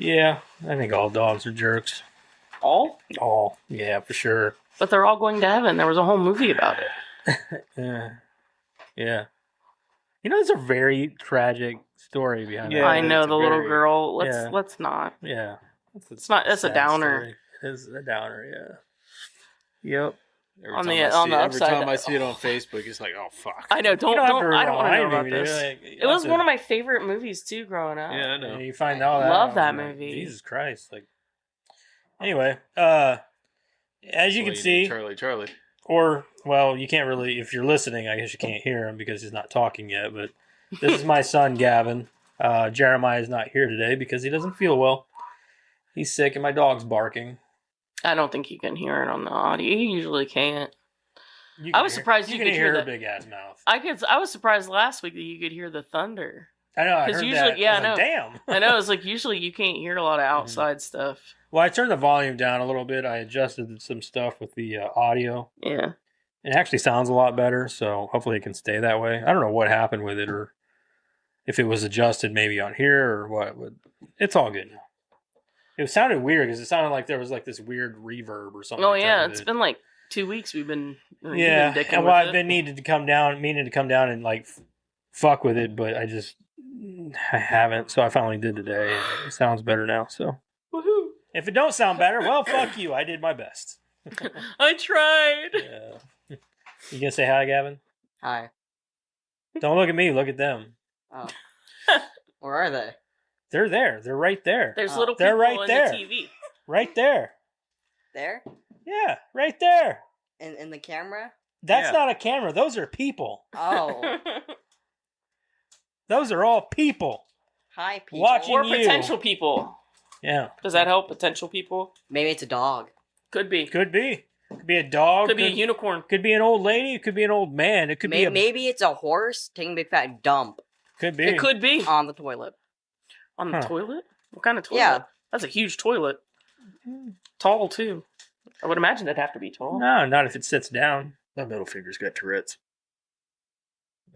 Yeah, I think all dogs are jerks. All? All. Yeah, for sure. But they're all going to heaven. There was a whole movie about it. Yeah. You know, there's a very tragic story behind that. I know, the little girl. Let's not. Yeah. It's not. It's a downer. Story. It's a downer, yeah. Yep. Every time I see it on Facebook, it's like, oh fuck. I know. I don't want to know about this. It was one of my favorite movies too, growing up. Yeah, I know. And you find all that. Love that movie. Jesus Christ! Anyway, as you can see, Charlie. Or well, you can't really. If you're listening, I guess you can't hear him because he's not talking yet. But this is my son, Gavin. Jeremiah is not here today because he doesn't feel well. He's sick, and my dog's barking. I don't think you can hear it on the audio. You usually can't. I was surprised you could hear her big ass mouth. I was surprised last week that you could hear the thunder. I know. Because usually, I know. Like, damn. I know. It's like usually you can't hear a lot of outside stuff. Well, I turned the volume down a little bit. I adjusted some stuff with the audio. Yeah. It actually sounds a lot better, so hopefully it can stay that way. I don't know what happened with it, or if it was adjusted maybe on here or what. But it's all good now. It sounded weird because it sounded like there was like this weird reverb or something. Oh yeah, it's been like 2 weeks we've been and I've been meaning to come down and like fuck with it, but I haven't. So I finally did today. It sounds better now. So woohoo! If it don't sound better, well, fuck you. I did my best. I tried. Yeah. You gonna say hi, Gavin? Hi. Don't look at me. Look at them. Oh. Where are they? They're there. They're right there. There's little people right in there. the TV. Right there. There? Yeah, right there. In the camera? That's not a camera. Those are people. Oh. Those are all people. Hi, people. Watching or you. Potential people. Yeah. Does that help? Potential people? Maybe it's a dog. Could be. Could be. Could be a dog. Could be a unicorn. Could be an old lady. It could be an old man. It could be maybe it's a horse taking a big fat dump. Could be. It could be. On the toilet. On the toilet? What kind of toilet? Yeah. That's a huge toilet. Tall, too. I would imagine it'd have to be tall. No, not if it sits down. That middle finger's got Tourette's.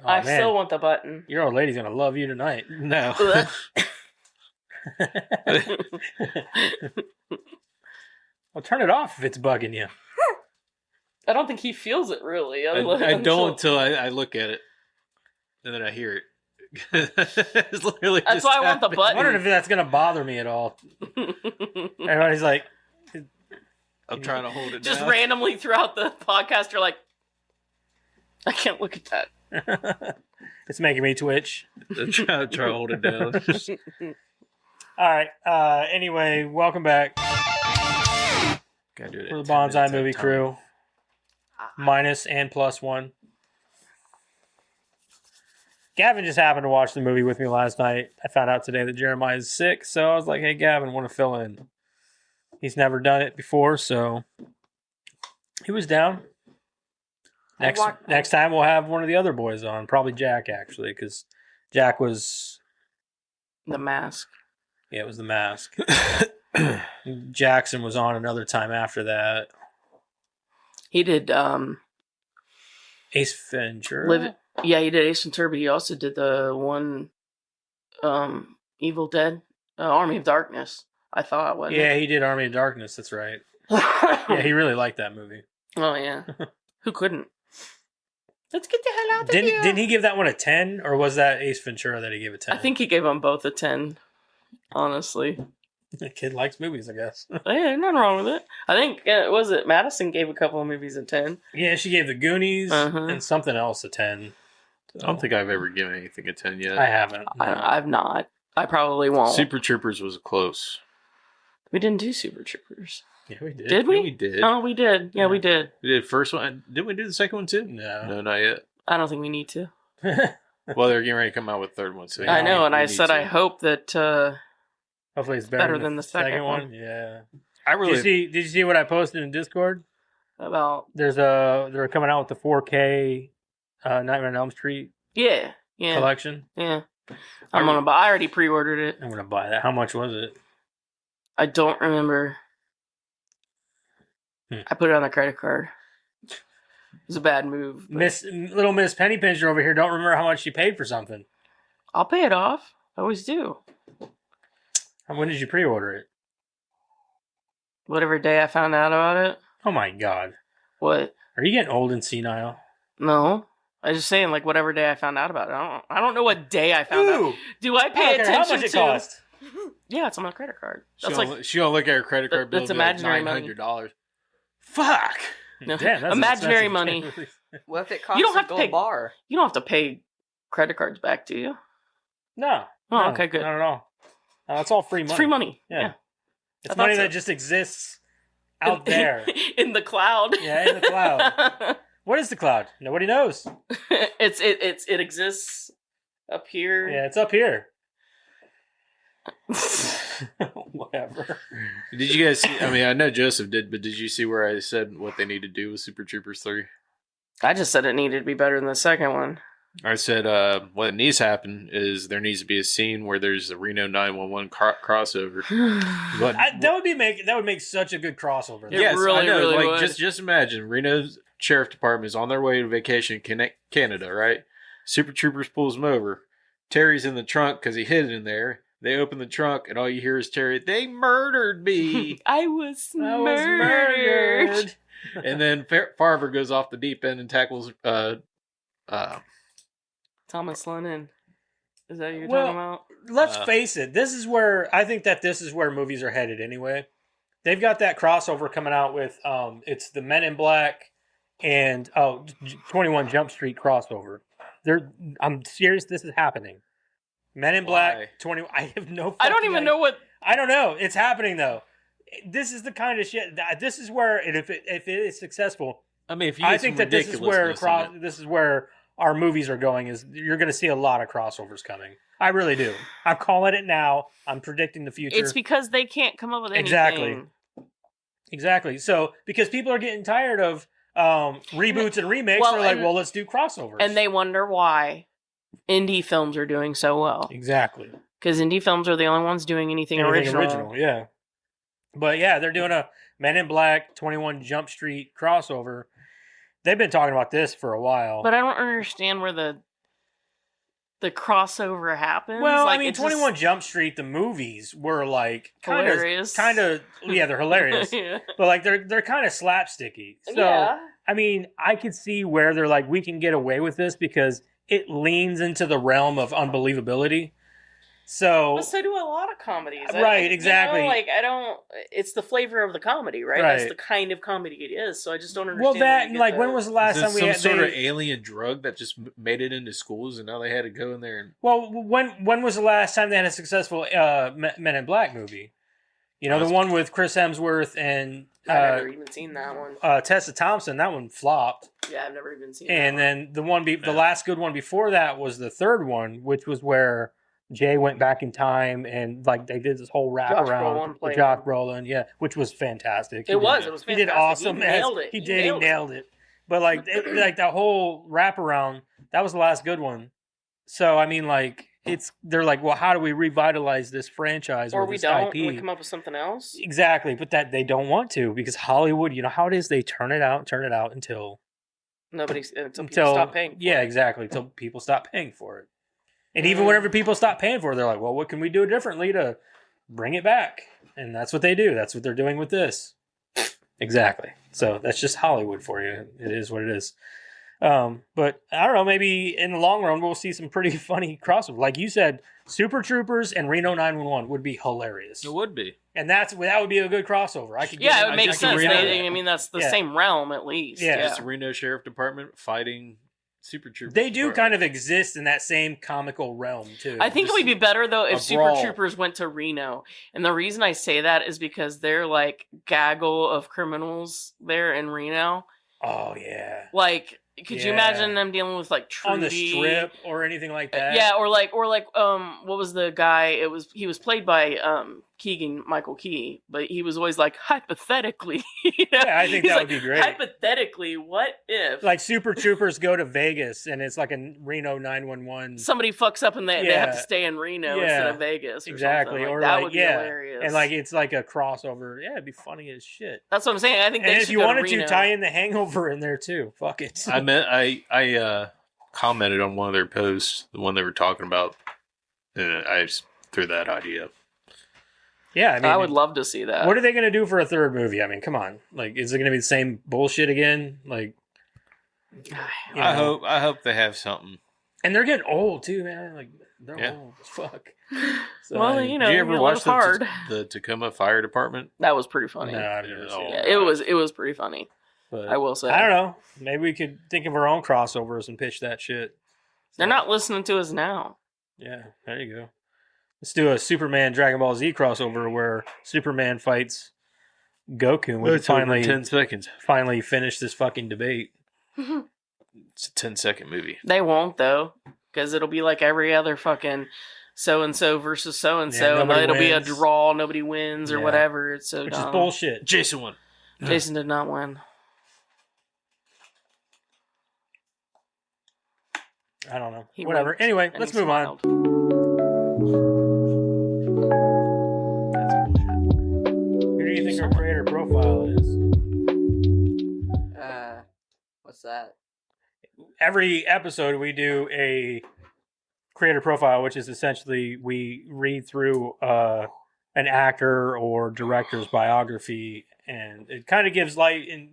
Oh, I still want the button. Your old lady's going to love you tonight. No. Well, turn it off if it's bugging you. I don't think he feels it, really. I don't until I look at it. And then I hear it. It's literally that's why I want the button. I wonder if that's going to bother me at all. Everybody's like... I'm trying to hold it down. Just randomly throughout the podcast, you're like, I can't look at that. It's making me twitch. I'm trying to hold it down. All right. Anyway, welcome back. Gotta do it For the Bonsai Movie Crew. Minus and plus one. Gavin just happened to watch the movie with me last night. I found out today that Jeremiah is sick, so I was like, hey, Gavin, want to fill in? He's never done it before, so he was down. Next time we'll have one of the other boys on, probably Jack, actually, because Jack was... The Mask. Yeah, it was The Mask. Jackson was on another time after that. He did... Ace Ventura? Yeah, he did Ace Ventura, but he also did the one Evil Dead, Army of Darkness, I thought, wasn't Yeah, he did Army of Darkness, that's right. Yeah, he really liked that movie. Oh, yeah. Who couldn't? Let's get the hell out of here. Didn't he give that one a 10, or was that Ace Ventura that he gave a 10? I think he gave them both a 10, honestly. The kid likes movies, I guess. Yeah, nothing wrong with it. I think, Madison gave a couple of movies a 10. Yeah, she gave The Goonies and something else a 10. So. I don't think I've ever given anything a 10 yet. I haven't. No. I've not. I probably won't. Super Troopers was close. We didn't do Super Troopers. Yeah, we did. Did we? Yeah, we did. Oh, we did. Yeah, we did. We did first one. Didn't we do the second one too? No, not yet. I don't think we need to. Well, they're getting ready to come out with the third one. So I know, and I said I hope that hopefully it's better than the second one. Yeah. I really did you see what I posted in Discord? About they're coming out with the 4K Nightmare on Elm Street collection. Yeah. I'm gonna buy. I already pre-ordered it. I'm gonna buy that. How much was it? I don't remember. I put it on a credit card. It was a bad move. Little Miss Pennypincher over here don't remember how much she paid for something. I'll pay it off. I always do. When did you pre-order it? Whatever day I found out about it. Oh my god. What? Are you getting old and senile? No. I was just saying, like, whatever day I found out about it. I don't know what day I found out. Do I I pay don't care attention how much it to? cost. Yeah, it's on my credit card. She That's don't, she don't look at her credit card bill. that's and be like imaginary money. $900. Fuck. No, Damn, that's imaginary expensive. money. What if it costs You don't a have to gold pay. bar? You don't have to pay credit cards back, do you? No. Oh, no, okay, good. Not at all. No, it's all free money. It's free money. Yeah. Yeah. It's I money thought so. that just exists out there. in the cloud. Yeah, in the cloud. What is the cloud? Nobody knows. It exists up here. Yeah, it's up here. Whatever. Did you guys see? I mean, I know Joseph did, but did you see where I said what they need to do with Super Troopers 3? I just said it needed to be better than the second one. I said what needs to happen is there needs to be a scene where there's a Reno 911 crossover. But that would make such a good crossover. It yes, really, I know. really Like would. just imagine Reno's sheriff department is on their way to vacation in Canada, right? Super Troopers pulls them over. Terry's in the trunk because he hid in there. They open the trunk and all you hear is Terry. They murdered me. I was I was murdered. murdered. And then Farver goes off the deep end and tackles Thomas Lennon. Is that what you're Well, talking about? Let's face it. This is where movies are headed anyway. They've got that crossover coming out with it's the Men in Black and 21 Jump Street crossover. I'm serious. This is happening. Men in Black, Why? 20. I have no. I don't fucking even idea. know what. I don't know. It's happening though. This is the kind of shit. This is where, and if it is successful, I mean, if you I get think some that this is ridiculousness in it. this is where our movies are going. Is you're going to see a lot of crossovers coming. I really do. I'm calling it now. I'm predicting the future. It's because they can't come up with anything. Exactly. So because people are getting tired of reboots and remakes, Well, they're like, and- well, let's do crossovers. And they wonder why indie films are doing so well. exactly Because indie films are the only ones doing anything original. Yeah. But yeah, they're doing a Men in Black 21 Jump Street crossover. They've been talking about this for a while. But I don't understand where the crossover happens. Well, like, I mean, it's 21 Jump Street, the movies were like Hilarious. kind of, yeah, they're hilarious, yeah. but like they're kind of slapsticky. So, Yeah. I mean, I could see where they're like, we can get away with this because it leans into the realm of unbelievability. So, But so do a lot of comedies. Right, exactly. Like, I don't. It's the flavor of the comedy, right? Right. That's the kind of comedy it is. So I just don't understand. well, where that you and get like the- when was the last Is time it we some had sort of they- alien drug that just made it into schools, and now they had to go in there and Well, when was the last time they had a successful Men in Black movie? You know, the Last- one with Chris Hemsworth and I've never even seen that one. Tessa Thompson. That one flopped. Yeah, I've never even seen. And that then the last good one before that was the third one, which was where Jay went back in time and like they did this whole Josh Brolin wraparound with played Josh him. Brolin, yeah, which was fantastic. It was fantastic. He did awesome. He nailed it. He nailed it. But like like that whole wraparound, that was the last good one. So I mean, like they're like, well, how do we revitalize this franchise Or or we this don't. IP? We come up with something else. Exactly, but that they don't want to because Hollywood, you know how it is. They turn it out until Until people stop paying. Yeah, exactly. Until people stop paying for it. And even whenever people stop paying for it, they're like, well, what can we do differently to bring it back? And that's what they do. That's what they're doing with this. Exactly. So that's just Hollywood for you. It is what it is. But I don't know, maybe in the long run, we'll see some pretty funny crossover. Like you said, Super Troopers and Reno 911 would be hilarious. it would be. And that would be a good crossover. I could get Yeah, I it makes could sense. get into I that. mean, that's the Yeah. same realm at least. Yeah. Yeah. It's the Reno Sheriff Department fighting Super Troopers. They do Department. kind of exist in that same comical realm, too. I think it would be better though if a Super brawl. Troopers went to Reno. And the reason I say that is because they're like gaggle of criminals there in Reno. Oh, yeah. Like, could you Yeah. imagine them dealing with like Trudy? On the strip or anything like that. Yeah, or like what was the guy? He was played by Keegan Michael Key, but he was always like hypothetically. You know? Yeah, I think He's that like, would be great. Hypothetically, what if Like Super Troopers go to Vegas and it's like a Reno 911. somebody fucks up and they have Yeah. to stay in Reno Yeah. instead of Vegas? Or Exactly. something. Or that like, would be yeah. hilarious. And like it's like a crossover. Yeah, it'd be funny as shit. That's what I'm saying. I think And they if should you go wanted to Reno. to tie in the Hangover in there too, fuck it. I commented on one of their posts, the one they were talking about, and I just threw that idea up. Yeah, I mean, I would love to see that. what are they going to do for a third movie? I mean, come on. Like, is it going to be the same bullshit again? Like, you I know. hope they have something. And they're getting old too, man. Like, they're Yeah. old as fuck. So, Well, I mean, you know, Did you you ever live watch hard. the Tacoma Fire Department? That was pretty funny. no, I've never seen Yeah, it. it was pretty funny. But I will say. I don't know. Maybe we could think of our own crossovers and pitch that shit. They're not listening to us now. Yeah, there you go. Let's do a Superman Dragon Ball Z crossover where Superman fights Goku and we can It's over in finally 10 seconds. finish this fucking debate. It's a 10-second movie. They won't though, because it'll be like every other fucking so and so versus so and Yeah, so, and nobody it'll be a wins. draw. Nobody wins or Yeah. whatever. It's so Which dumb. is bullshit. Jason won. Jason did not win. I don't know. He Whatever. winked Anyway, and let's he move on. smiled. Who do you think our creator profile is? What's that? Every episode we do a creator profile, which is essentially we read through an actor or director's biography, and it kind of gives light and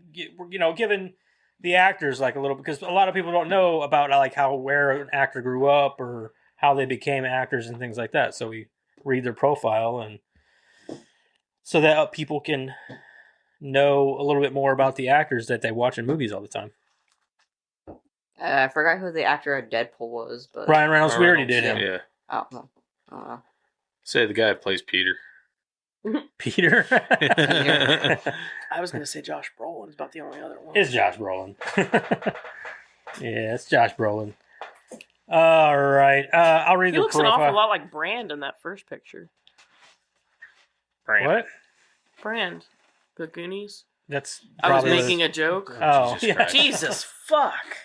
giving the actors like a little, because a lot of people don't know about like where an actor grew up or how they became actors and things like that. So we read their profile and so that people can know a little bit more about the actors that they watch in movies all the time. I forgot who the actor of Deadpool was, but Ryan Reynolds, we already did him. Yeah. oh, no. I don't know. Say the guy that plays Peter. Peter. I was gonna say Josh Brolin is about the only other one. It's Josh Brolin. Yeah, it's Josh Brolin. All right. I'll read He the looks an profile. awful lot like Brand in that first picture. What? Brand, the Goonies. That's I was probably making a joke. Oh, Jesus yeah. Christ. Jesus fuck.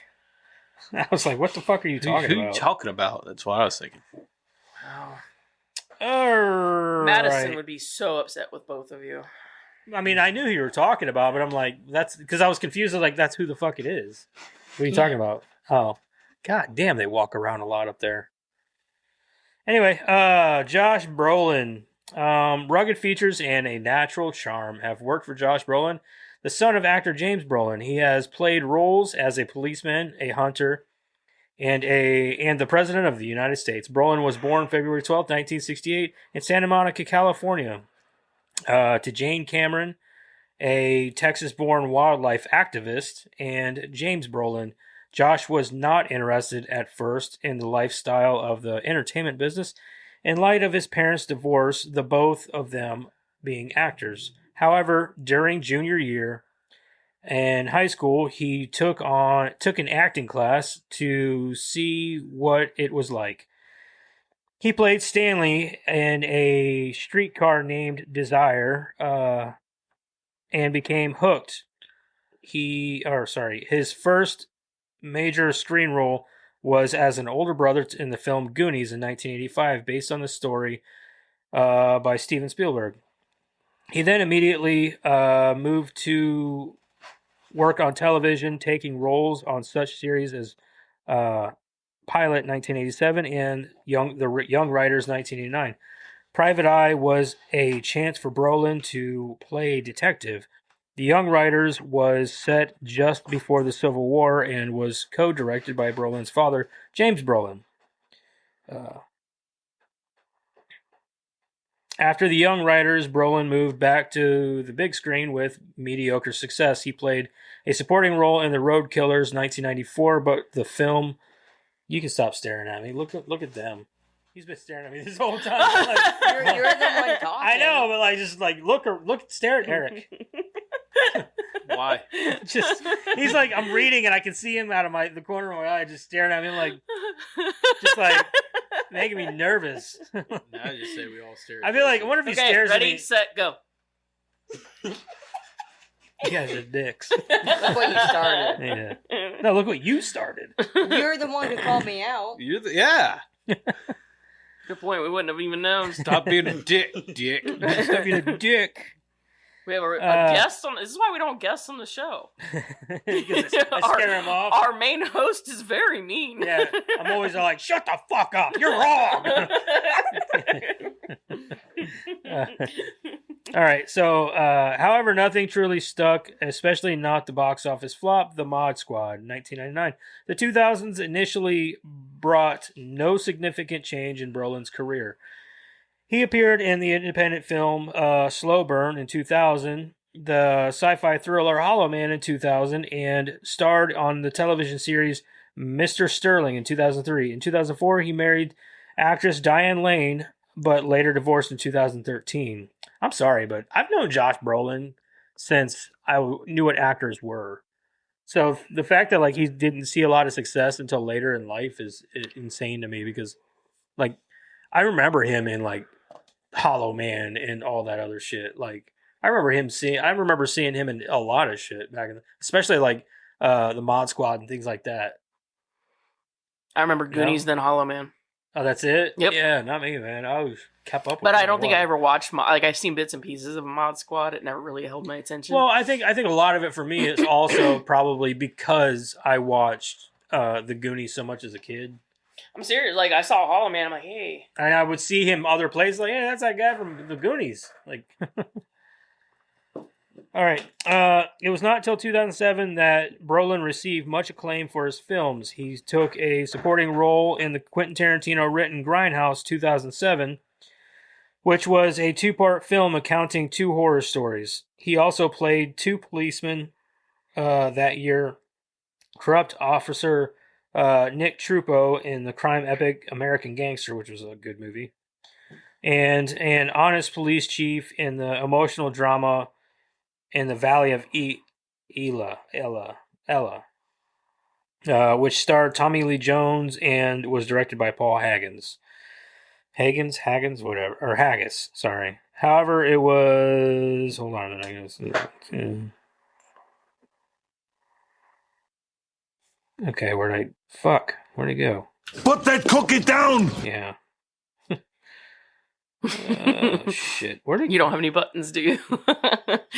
I was like, what the fuck are you talking Who you about? talking about? That's what I was thinking. Wow. All Madison right. would be so upset with both of you. I mean, I knew who you were talking about, but I'm like, that's because I was confused. I was like, that's who the fuck it is. What are you talking about? Oh, god damn, they walk around a lot up there. Anyway, Josh Brolin. Rugged features and a natural charm have worked for Josh Brolin, the son of actor James Brolin. He has played roles as a policeman, a hunter, and the president of the United States. Brolin was born February 12th, 1968 in Santa Monica, California, to Jane Cameron, a Texas-born wildlife activist, and James Brolin. Josh was not interested at first in the lifestyle of the entertainment business in light of his parents' divorce, the both of them being actors. However, during junior year in high school, he took an acting class to see what it was like. He played Stanley in a streetcar named Desire, and became hooked. His first major screen role was as an older brother in the film Goonies in 1985, based on the story by Steven Spielberg. He then immediately moved to work on television, taking roles on such series as Pilot 1987 and Young Riders 1989. Private Eye was a chance for Brolin to play detective. The Young Riders was set just before the Civil War and was co-directed by Brolin's father, James Brolin. After The Young Riders, Brolin moved back to the big screen with mediocre success. He played a supporting role in The Road Killers 1994, but the film... You can stop staring at me. Look at them. He's been staring at me this whole time. Like, You're the one talking. I know, but like, just like look, stare at Eric. Why? He's like, I'm reading and I can see him out of the corner of my eye, just staring at me, like, just like making me nervous. Now I just say we all stare. I feel like, I wonder if he Okay, stares ready, at me. set, go. You guys are dicks. Look what you started. Yeah. No, look what you started. You're the one who called me out. Yeah. Good point. We wouldn't have even known. Stop being a dick. Stop being a dick. We have a guest on. This is why we don't guest on the show. I scare him off. Our main host is very mean. Yeah, I'm always like, shut the fuck up. You're wrong. All right. So, however, nothing truly stuck, especially not the box office flop, The Mod Squad, 1999. The 2000s initially brought no significant change in Brolin's career. He appeared in the independent film Slow Burn in 2000, the sci-fi thriller Hollow Man in 2000, and starred on the television series Mr. Sterling in 2003. In 2004, he married actress Diane Lane, but later divorced in 2013. I'm sorry, but I've known Josh Brolin since I knew what actors were. So the fact that like he didn't see a lot of success until later in life is insane to me because like I remember him in like Hollow Man and all that other shit. Like I remember seeing him in a lot of shit back in especially like the Mod Squad and things like that. I remember Goonies, then Hollow Man. Oh, that's it? Yep. Yeah, not me, man. I always kept up with But I don't think I ever watched I've seen bits and pieces of Mod Squad. It never really held my attention. Well, I think a lot of it for me is also probably because I watched the Goonies so much as a kid. I'm serious. Like I saw Hollow Man, I'm like, hey. And I would see him other places like, hey, that's that guy from the Goonies. Like all right. It was not until 2007 that Brolin received much acclaim for his films. He took a supporting role in the Quentin Tarantino written Grindhouse 2007, which was a two-part film accounting two horror stories. He also played two policemen that year, corrupt officer Nick Trupo in the crime epic American Gangster, which was a good movie, and an honest police chief in the emotional drama in the Valley of Ella, which starred Tommy Lee Jones and was directed by Paul Haggis, whatever, or Haggis, sorry. However, it was, hold on a minute, okay, where'd it go? Put that cookie down! Yeah. Shit. You don't have any buttons, do you?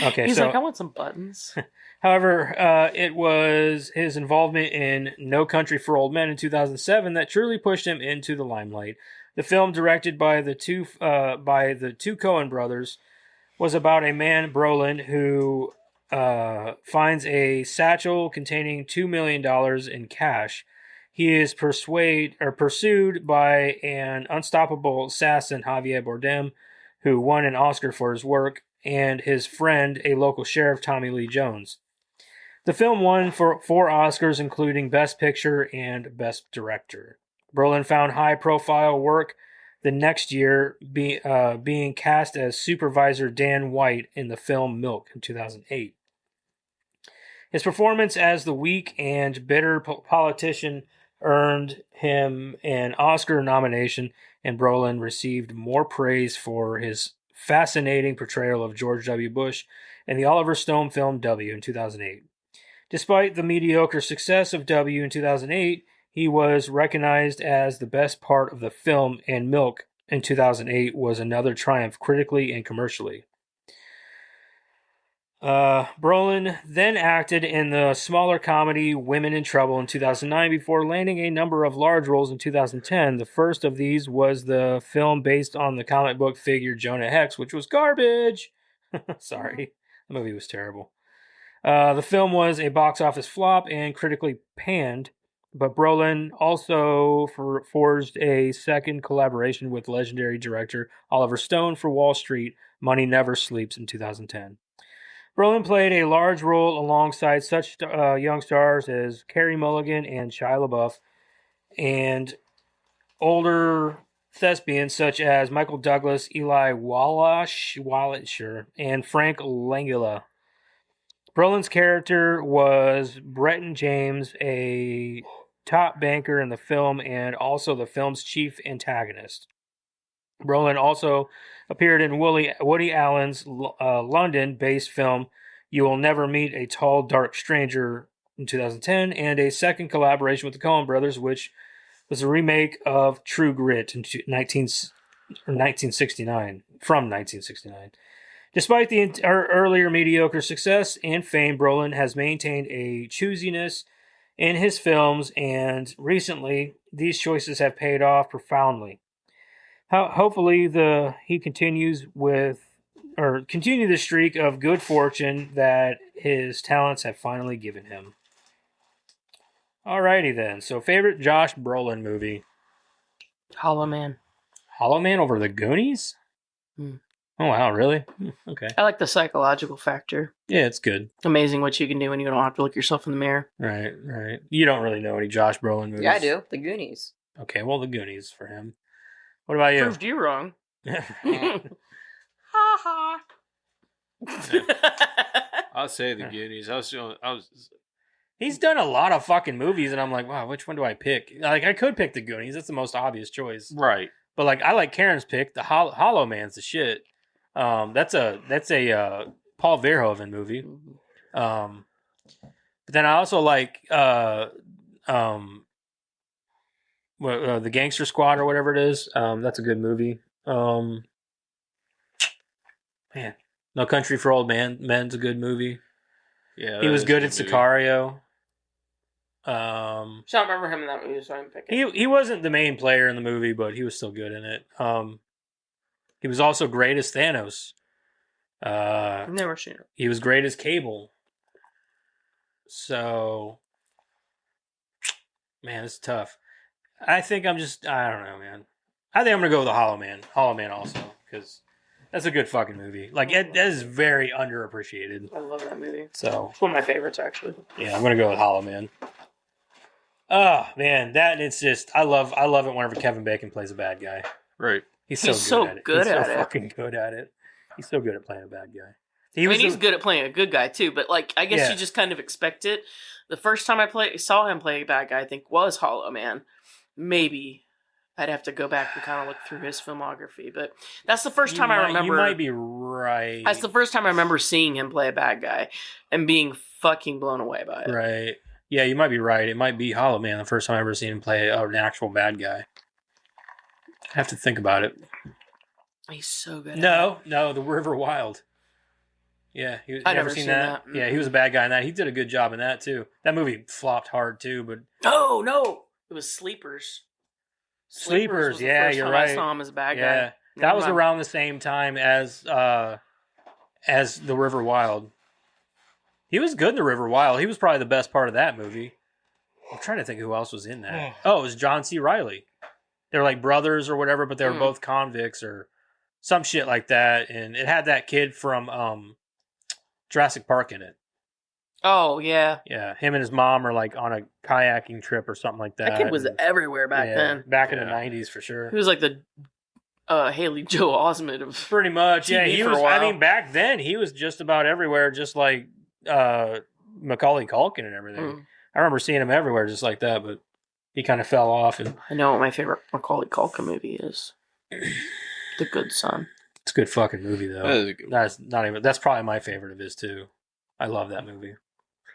Okay, He's so like, I want some buttons. however, it was his involvement in No Country for Old Men in 2007 that truly pushed him into the limelight. The film, directed by the two Coen brothers, was about a man, Brolin, who finds a satchel containing $2 million in cash. He is pursued by an unstoppable assassin, Javier Bardem, who won an Oscar for his work, and his friend, a local sheriff, Tommy Lee Jones. The film won for 4 Oscars, including Best Picture and Best Director. Brolin found high-profile work the next year, being cast as Supervisor Dan White in the film Milk in 2008. His performance as the weak and bitter politician earned him an Oscar nomination, and Brolin received more praise for his fascinating portrayal of George W. Bush in the Oliver Stone film W in 2008. Despite the mediocre success of W in 2008, he was recognized as the best part of the film, and Milk in 2008 was another triumph critically and commercially. Brolin then acted in the smaller comedy Women in Trouble in 2009 before landing a number of large roles in 2010. The first of these was the film based on the comic book figure Jonah Hex, which was garbage. Sorry, the movie was terrible. The film was a box office flop and critically panned, but Brolin also forged a second collaboration with legendary director Oliver Stone for Wall Street, Money Never Sleeps in 2010. Brolin played a large role alongside such young stars as Carey Mulligan and Shia LaBeouf, and older thespians such as Michael Douglas, Eli Wallach, and Frank Langella. Brolin's character was Bretton James, a top banker in the film and also the film's chief antagonist. Brolin also appeared in Woody Allen's London-based film You Will Never Meet a Tall, Dark Stranger in 2010, and a second collaboration with the Coen brothers, which was a remake of True Grit in 1969. Despite the earlier mediocre success and fame, Brolin has maintained a choosiness in his films, and recently these choices have paid off profoundly. Hopefully, he continues continue the streak of good fortune that his talents have finally given him. Alrighty then. So, favorite Josh Brolin movie? Hollow Man. Hollow Man over The Goonies? Hmm. Oh wow, really? Okay. I like the psychological factor. Yeah, it's good. Amazing what you can do when you don't have to look yourself in the mirror. Right. You don't really know any Josh Brolin movies. Yeah, I do. The Goonies. Okay, well, The Goonies for him. What about you? Proved you wrong. Yeah. Ha ha. I'll say the Goonies. He's done a lot of fucking movies, and I'm like, wow, which one do I pick? Like, I could pick The Goonies. That's the most obvious choice. right. But like, I like Karen's pick. The Hollow Man's the shit. That's a Paul Verhoeven movie. But then I also like The Gangster Squad or whatever it is. That's a good movie. Man, No Country for Old Men's a good movie. Yeah, He was good at movie. Sicario. I don't remember him in that movie, so I'm picking. He wasn't the main player in the movie, but he was still good in it. He was also great as Thanos. I've never seen it. He was great as Cable. So, man, it's tough. I think I don't know, man. I think I'm going to go with the Hollow Man. Hollow Man also, because that's a good fucking movie. Like, that is very underappreciated. I love that movie. So, It's one of my favorites, actually. yeah, I'm going to go with Hollow Man. Oh, man, it's just, I love it whenever Kevin Bacon plays a bad guy. Right. He's so so good at it. good He's at so it. fucking good at it. He's so good at playing a bad guy. He's good at playing a good guy too, but like I guess Yeah. you just kind of expect it. The first time I saw him play a bad guy, I think was Hollow Man. Maybe I'd have to go back and kind of look through his filmography, but that's the first time I remember. You might be right. That's the first time I remember seeing him play a bad guy and being fucking blown away by it. Right. Yeah, you might be right. It might be Hollow Man, the first time I ever seen him play an actual bad guy. I have to think about it. He's so good. No, The River Wild. Yeah, you I've never never seen seen that? that. Yeah, he was a bad guy in that. He did a good job in that too. That movie flopped hard too, but No, it was Sleepers. Sleepers, was the yeah, first you're time right. I saw him as a bad Yeah, guy. that was Never mind. around the same time as The River Wild. He was good in The River Wild. He was probably the best part of that movie. I'm trying to think who else was in that. Oh, it was John C. Reilly. They were like brothers or whatever, but they were both convicts or some shit like that. And it had that kid from Jurassic Park in it. Oh yeah, Yeah, him and his mom are like on a kayaking trip or something like that. that kid was And, everywhere back yeah, then. back in the 90s for sure. He was like the Haley Joel Osment of Pretty much, yeah. TV He for a was. I while. mean, back then he was just about everywhere, just like Macaulay Culkin and everything. Mm. I remember seeing him everywhere, just like that. But he kind of fell off, and I know what my favorite Macaulay Culkin movie is. The Good Son. it's a good fucking movie though. That is a good That's not even. That's probably my favorite of his too. I love that movie.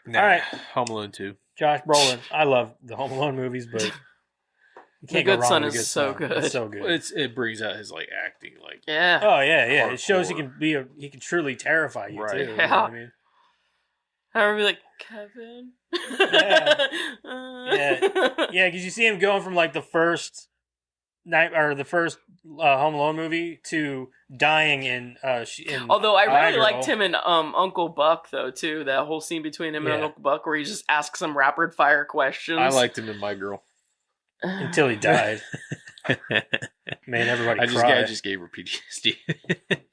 Nah, All right. Home Alone 2. Josh Brolin. I love the Home Alone movies, but you can't go Good wrong Son with is Good so Son. good. It's so good. It brings out his like acting, like Yeah. Oh yeah. It shows he Hardcore. he can truly terrify you Right. too. You know Yeah. what I mean? I remember like Kevin. Yeah. Yeah, because you see him going from like the first Home Alone movie to dying in Although I really Girl. liked him in Uncle Buck though too. That whole scene between him Yeah. and Uncle Buck where he just asks some rapid fire questions. I liked him in My Girl. until he died. Made everybody I cry. just gave her PTSD.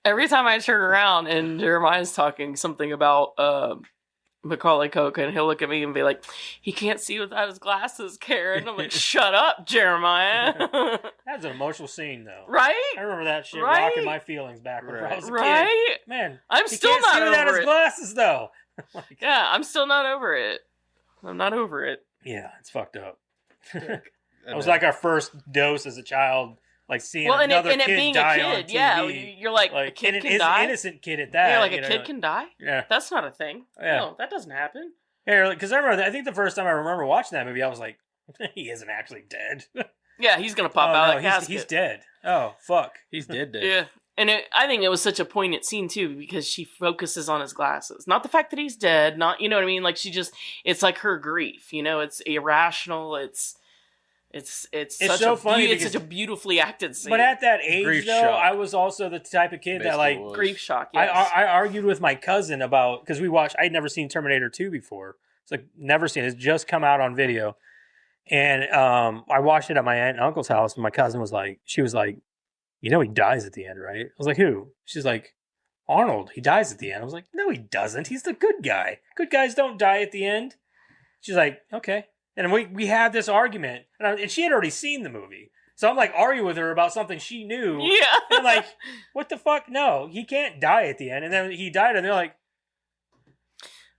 Every time I turn around and Jeremiah's talking something about Macaulay Culkin, he'll look at me and be like, "He can't see without his glasses, Karen." I'm like, "Shut up, Jeremiah." That's an emotional scene though. Right? I remember that shit Right? rocking my feelings back when I was a kid. Right? Man, I'm he still can't not see without over his it. glasses though. Yeah, I'm still not over it. I'm not over it. Yeah, it's fucked up. It And was then- like our first dose as a child, like seeing Well, and another it kid being die a on kid, TV. yeah, you're like, a Like, kid and can an die. innocent kid at that. Yeah, like you a know? kid can die. Yeah. That's not a thing. Yeah. No, that doesn't happen. Yeah, because I remember, I think the first time I remember watching that movie, I was like, he isn't actually dead. Yeah, he's gonna pop Oh, out no, of that casket. he's dead. Oh, fuck. he's dead. Yeah, And I think it was such a poignant scene too, because she focuses on his glasses, not the fact that he's dead, not, you know what I mean? Like it's like her grief, it's irrational. It's such so a funny it's because- such a beautifully acted scene. But at that age, Grief though, shock. I was also the type of kid that Basically like was. grief shock. Yes. I argued with my cousin about because I'd never seen Terminator 2 before. It's like never seen it. It's just come out on video. And I watched it at my aunt and uncle's house, and my cousin was like, he dies at the end, right? I was like, who? She's like, Arnold, he dies at the end. I was like, no, he doesn't. He's the good guy. Good guys don't die at the end. She's like, okay. And we had this argument, and she had already seen the movie. So I'm like arguing with her about something she knew. Yeah. And I'm like, what the fuck? No, he can't die at the end. And then he died, and they're like,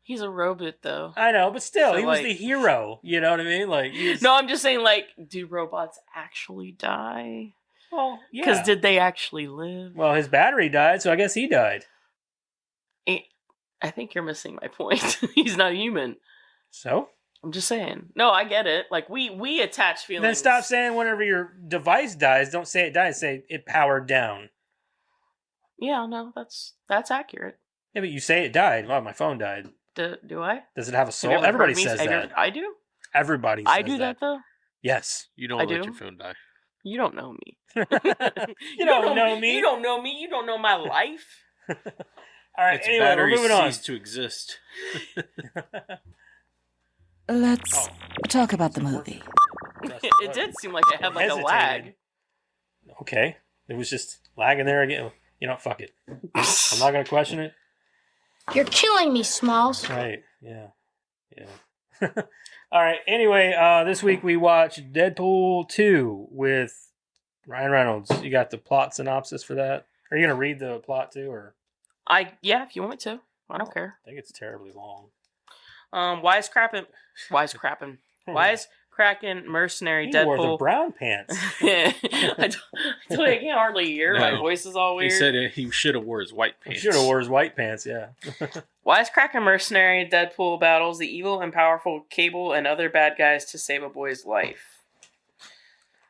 He's a robot, though. I know, but still, So, he was like- the hero. You know what I mean? Like, he was, No, I'm just saying, like, do robots actually die? well, yeah. Because did they actually live? Well, his battery died, so I guess he died. I think you're missing my point. He's not human. So I'm just saying. No, I get it. Like, we attach feelings. then stop saying whenever your device dies, don't say it died. Say it powered down. Yeah, no, that's accurate. Yeah, but you say it died. Well, my phone died. Do I? Does it have a Have soul? you ever Everybody heard me says say- that. I do. Everybody says I do that though. Yes. You don't I let do. your phone die. You don't know me. You don't know me. You don't know me. You don't know my life. All right, Its anyway, we're battery moving on. ceased to exist. Let's Oh. talk about the movie. It did seem like it had like a Hesitated. lag. Okay. It was just lagging there again. You know, fuck it. I'm not going to question it. You're killing me, Smalls. Right. Yeah. Yeah. All right. Anyway, this week we watched Deadpool 2 with Ryan Reynolds. You got the plot synopsis for that? Are you going to read the plot too, or? Yeah, if you want me to. I don't care. I think it's terribly long. Wisecrapping mercenary He wore the Deadpool. brown pants. I told you I can't hardly hear. My No. voice is all He weird. said he should have wore his white He pants. should have wore his white pants, yeah. Wisecracking mercenary Deadpool battles the evil and powerful Cable and other bad guys to save a boy's life.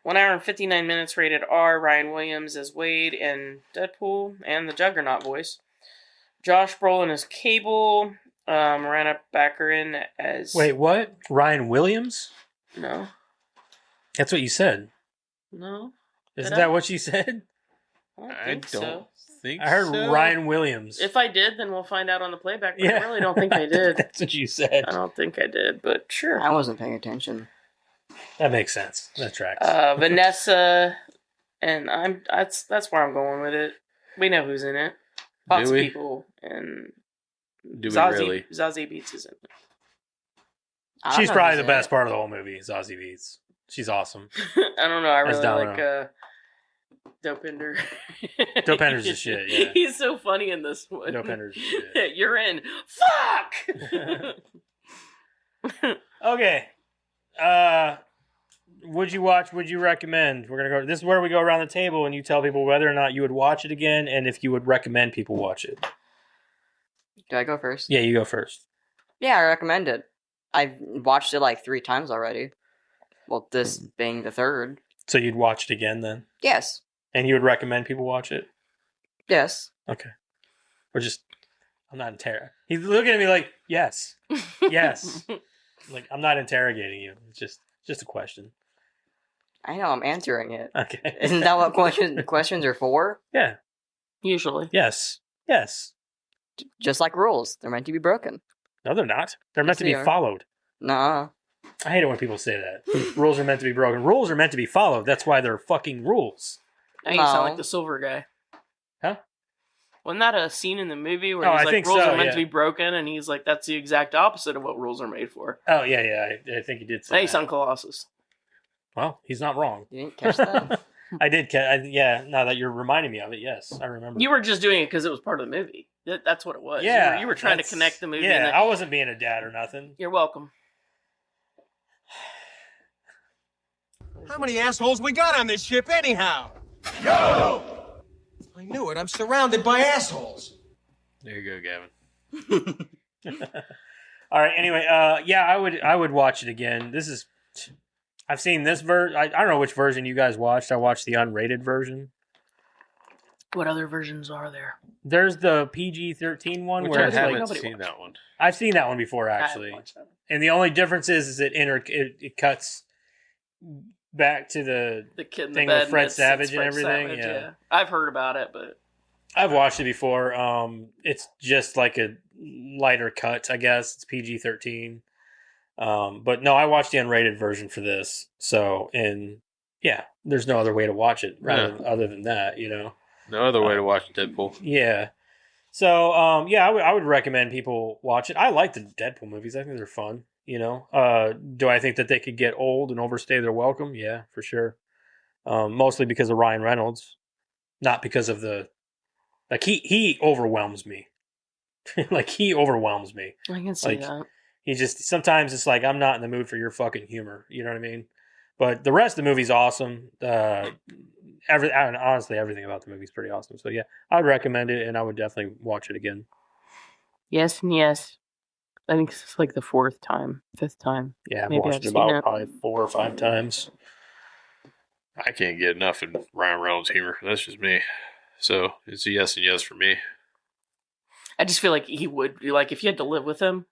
1 hour and 59 minutes rated R. Ryan Williams as Wade and Deadpool and the Juggernaut voice. Josh Brolin as Cable. Miranda Baccarin as... Wait, what? Ryan Williams? No. That's what you said. No. Isn't Did that I? what you said? I don't I think don't so. think I heard so. Ryan Williams. If I did, then we'll find out on the playback. But Yeah. I really don't think I did. That's what you said. I don't think I did, but sure. I wasn't paying attention. That makes sense. That tracks. Vanessa, and that's where I'm going with it. We know who's in it. Lots Do of we? people, and Do we Zazie, really? Zazie Beetz is in it. I don't She's know probably who's the in best it. part of the whole movie, Zazie Beetz. She's awesome. I don't know. I As really Domino. like Dopinder. Dopender's the shit, yeah. He's so funny in this one. Dopender's the shit. You're in. Fuck. Okay. Would you watch? Would you recommend? We're gonna go. This is where we go around the table, and you tell people whether or not you would watch it again, and if you would recommend people watch it. Do I go first? Yeah, you go first. Yeah, I recommend it. I've watched it like 3 times already. Well, this being the third. So you'd watch it again then, Yes. and you would recommend people watch it. Yes. Okay. We're just. I'm not He's looking at me like, yes, yes. Like I'm not interrogating you. It's just a question. I know, I'm answering it. Okay. Isn't that what questions are for? Yeah. Usually. Yes. Yes. Just like rules. They're meant to be broken. No, they're not. They're meant Yes, to be they are. followed. Nah. I hate it when people say that. Rules are meant to be broken. Rules are meant to be followed. That's why they're fucking rules. Now you sound No. like the silver guy. Huh? Wasn't that a scene in the movie where Oh, he's I like, think rules so, are meant yeah. to be broken, and he's like, that's the exact opposite of what rules are made for. Oh yeah, yeah. I think you did say Hey, that. son Colossus. Well, he's not wrong. You didn't catch that? I did catch. Yeah. Now that you're reminding me of it, yes, I remember. You were just doing it because it was part of the movie. That's what it was. Yeah. You were trying to that's- connect the movie. Yeah, and then- I wasn't being a dad or nothing. You're welcome. How many assholes we got on this ship anyhow? Yo! I knew it. I'm surrounded by assholes. There you go, Gavin. All right. Anyway, yeah, I would watch it again. This is. I've seen this version. I don't know which version you guys watched. I watched the unrated version. What other versions are there? There's the PG-13 one Which where I it's like haven't nobody seen watched. that one. I've seen that one before I actually, haven't watched that. and the only difference is it cuts back to the The kid in thing the bed with Fred it's Savage and Fred everything. Savage, Yeah. I've heard about it, but I've watched it before. It's just like a lighter cut, I guess. It's PG-13. But no, I watched the unrated version for this. So, and yeah, there's no other way to watch it other than that, you know. No other way to watch Deadpool. Yeah. So, yeah, I would recommend people watch it. I like the Deadpool movies. I think they're fun, you know. Do I think that they could get old and overstay their welcome? Yeah, for sure. Mostly because of Ryan Reynolds, not because of like he overwhelms me. Like he overwhelms me. I can see Like that. he just sometimes it's like I'm not in the mood for your fucking humor. You know what I mean? But the rest of the movie's awesome. Honestly, everything about the movie's pretty awesome. So yeah, I would recommend it, and I would definitely watch it again. Yes and yes. I think it's like the 5th time. Yeah, I've Maybe watched I've it seen about it. probably 4 or 5 times. I can't get enough of Ryan Reynolds' humor. That's just me. So it's a yes and yes for me. I just feel like he would be like, if you had to live with him,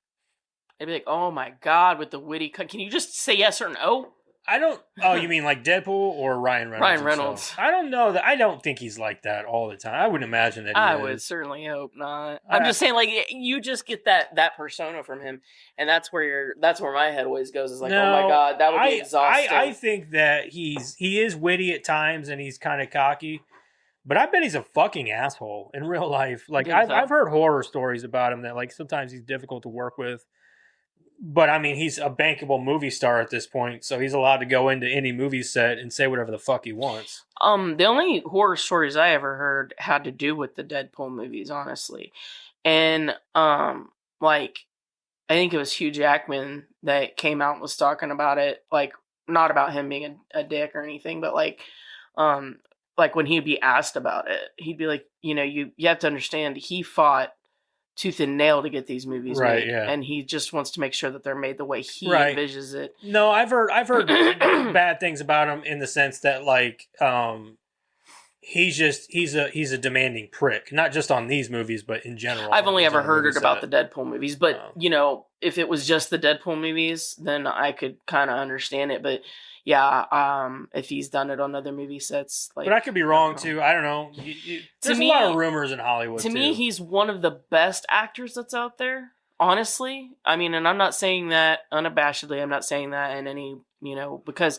I'd be like, oh my God, with the witty cut. Can you just say yes or no? I don't. Oh, you mean like Deadpool or Ryan Reynolds? Ryan himself? Reynolds. I don't know that. I don't think he's like that all the time. I wouldn't imagine that. I would certainly hope not. I'm just saying, like, you just get that persona from him, and that's where my head always goes. Is like, oh my God, that would be exhausting. I think that he is witty at times and he's kind of cocky, but I bet he's a fucking asshole in real life. Like I've heard horror stories about him that like sometimes he's difficult to work with. But I mean, he's a bankable movie star at this point, so he's allowed to go into any movie set and say whatever the fuck he wants. The only horror stories I ever heard had to do with the Deadpool movies, honestly. And like I think it was Hugh Jackman that came out and was talking about it, like not about him being a dick or anything, but like when he'd be asked about it, he'd be like, you know, you have to understand he fought tooth and nail to get these movies made, and he just wants to make sure that they're made the way he envisions it. No, I've heard bad things about him in the sense that like he's a demanding prick, not just on these movies but in general. I've only ever heard it about the Deadpool movies, but you know, if it was just the Deadpool movies, then I could kind of understand it. But yeah, if he's done it on other movie sets, like, but I could be wrong too. I don't know. There's a lot of rumors in Hollywood. To me, he's one of the best actors that's out there. Honestly, I mean, and I'm not saying that unabashedly. I'm not saying that in any, you know, because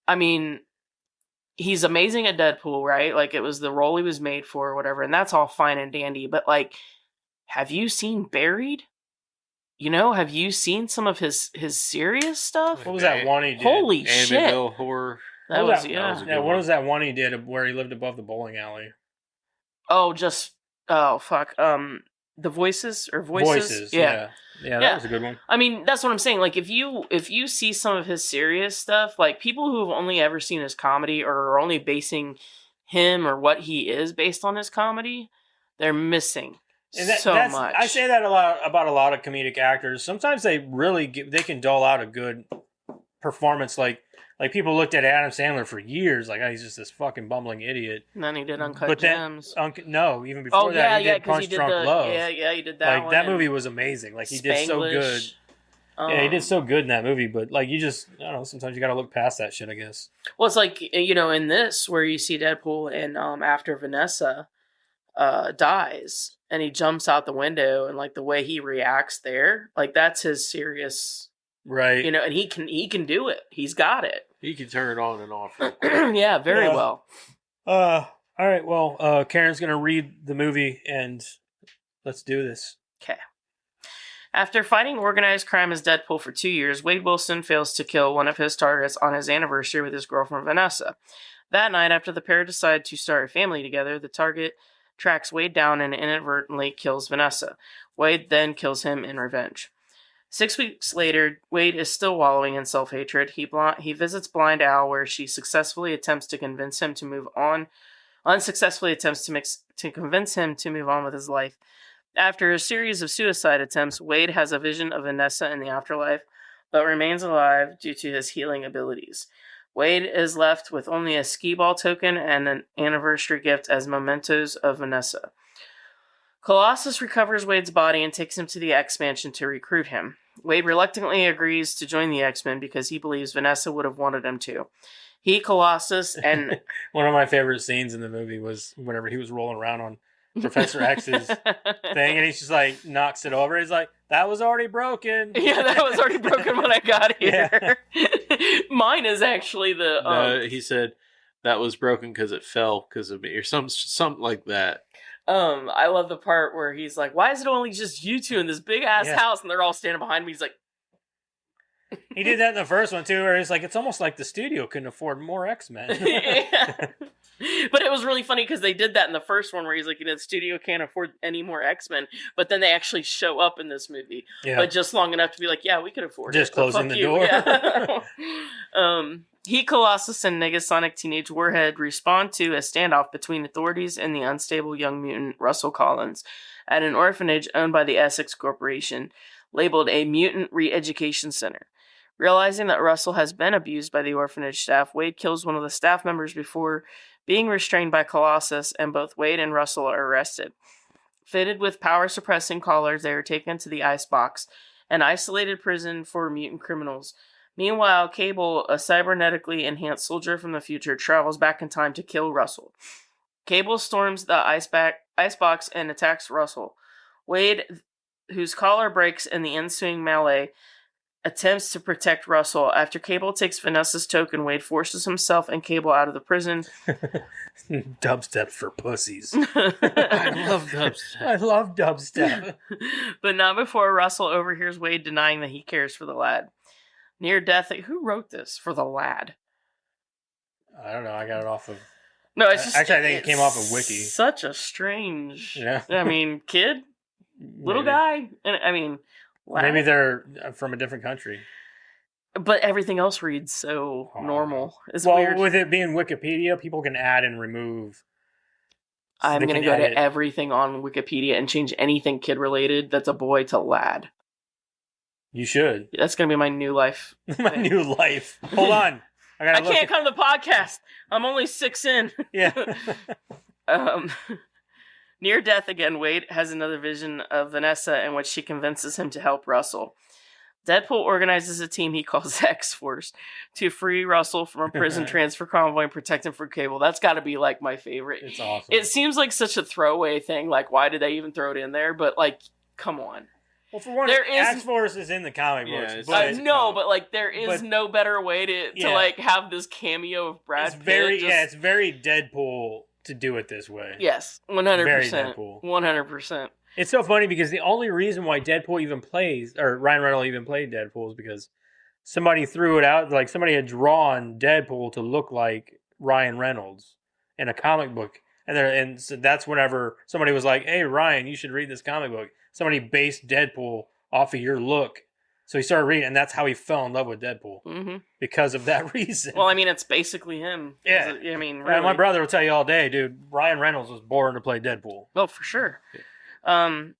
I mean, he's amazing at Deadpool, right? Like it was the role he was made for, or whatever, and that's all fine and dandy. But like, have you seen Buried? You know, have you seen some of his serious stuff? What was that one he did? Holy shit! Horror. What was that one he did where he lived above the bowling alley? Oh, fuck. The Voices. Yeah, that was a good one. I mean, that's what I'm saying. Like, if you see some of his serious stuff, like people who have only ever seen his comedy or are only basing him or what he is based on his comedy, they're missing. And that's much. I say that a lot about a lot of comedic actors. Sometimes they really they can dole out a good performance. Like people looked at Adam Sandler for years, like, oh, he's just this fucking bumbling idiot. And then he did Uncut Gems. No, even before that, he did Punch Drunk Love. Yeah, he did that. Like that movie was amazing. Like he did so good. Yeah, he did so good in that movie. But like, I don't know. Sometimes you got to look past that shit, I guess. Well, it's like, you know, in this where you see Deadpool and after Vanessa dies. And he jumps out the window, and like the way he reacts there, like that's his serious, right? You know, and he can do it. He's got it. He can turn it on and off. Yeah, very well. All right. Well, Karen's gonna read the movie, and let's do this. Okay. After fighting organized crime as Deadpool for 2 years, Wade Wilson fails to kill one of his targets on his anniversary with his girlfriend Vanessa. That night, after the pair decide to start a family together, the target tracks Wade down and inadvertently kills Vanessa. Wade then kills him in revenge. 6 weeks later, Wade is still wallowing in self-hatred. He visits Blind Al, where she successfully attempts to convince him to move on. Unsuccessfully attempts to convince him to move on with his life. After a series of suicide attempts, Wade has a vision of Vanessa in the afterlife, but remains alive due to his healing abilities. Wade is left with only a skee ball token and an anniversary gift as mementos of Vanessa. Colossus recovers Wade's body and takes him to the X-Mansion to recruit him. Wade reluctantly agrees to join the X-Men because he believes Vanessa would have wanted him to. He, Colossus, and... One of my favorite scenes in the movie was whenever he was rolling around on Professor X's thing, and he's just like, knocks it over. He's like, that was already broken. Yeah, that was already broken when I got here. Yeah. Mine is actually the... No, he said that was broken because it fell because of me, or something like that. I love the part where he's like, why is it only just you two in this big ass house? And they're all standing behind me. He's like, he did that in the first one too, where it's like, it's almost like the studio couldn't afford more X-Men. Yeah. But it was really funny because they did that in the first one where he's like, the studio can't afford any more X-Men, but then they actually show up in this movie. Yeah. But just long enough to be like, yeah, we could afford just closing the door. Yeah. He, Colossus, and Negasonic Teenage Warhead respond to a standoff between authorities and the unstable young mutant Russell Collins at an orphanage owned by the Essex Corporation, labeled a Mutant Re-Education Center. Realizing that Russell has been abused by the orphanage staff, Wade kills one of the staff members before being restrained by Colossus, and both Wade and Russell are arrested. Fitted with power-suppressing collars, they are taken to the Icebox, an isolated prison for mutant criminals. Meanwhile, Cable, a cybernetically enhanced soldier from the future, travels back in time to kill Russell. Cable storms the Icebox and attacks Russell. Wade, whose collar breaks in the ensuing melee, attempts to protect Russell. After Cable takes Vanessa's token, Wade forces himself and Cable out of the prison. Dubstep for pussies. I love dubstep. I love dubstep. But not before Russell overhears Wade denying that he cares for the lad. Near death. Who wrote this for the lad? I don't know. I got it off of... No, it's just... Actually, I think it came off of Wiki. Such a strange... Yeah. I mean, kid? Little guy? And I mean... Lad. Maybe they're from a different country. But everything else reads so normal. It's weird. With it being Wikipedia, people can add and remove. I'm going to go to everything on Wikipedia and change anything kid-related that's a boy to lad. You should. That's going to be my new life. My new life. Hold on. I can't come to the podcast. I'm only 6 in. Yeah. Near death again, Wade has another vision of Vanessa in which she convinces him to help Russell. Deadpool organizes a team he calls X-Force to free Russell from a prison transfer convoy and protect him from Cable. That's got to be, like, my favorite. It's awesome. It seems like such a throwaway thing. Like, why did they even throw it in there? But, like, come on. Well, for one, X-Force is in the comic books. I know, but like there is no better way to like have this cameo of Brad Pitt. It's very Deadpool to do it this way. Yes, 100%. Very Deadpool. 100%. It's so funny because the only reason why Deadpool even plays, or Ryan Reynolds even played Deadpool, is because somebody threw it out. Like somebody had drawn Deadpool to look like Ryan Reynolds in a comic book, and so that's whenever somebody was like, "Hey, Ryan, you should read this comic book." Somebody based Deadpool off of your look. So he started reading, and that's how he fell in love with Deadpool. Because of that reason. Well, I mean, it's basically him. Yeah. I mean, really. My brother will tell you all day, dude, Ryan Reynolds was born to play Deadpool. Oh, for sure. The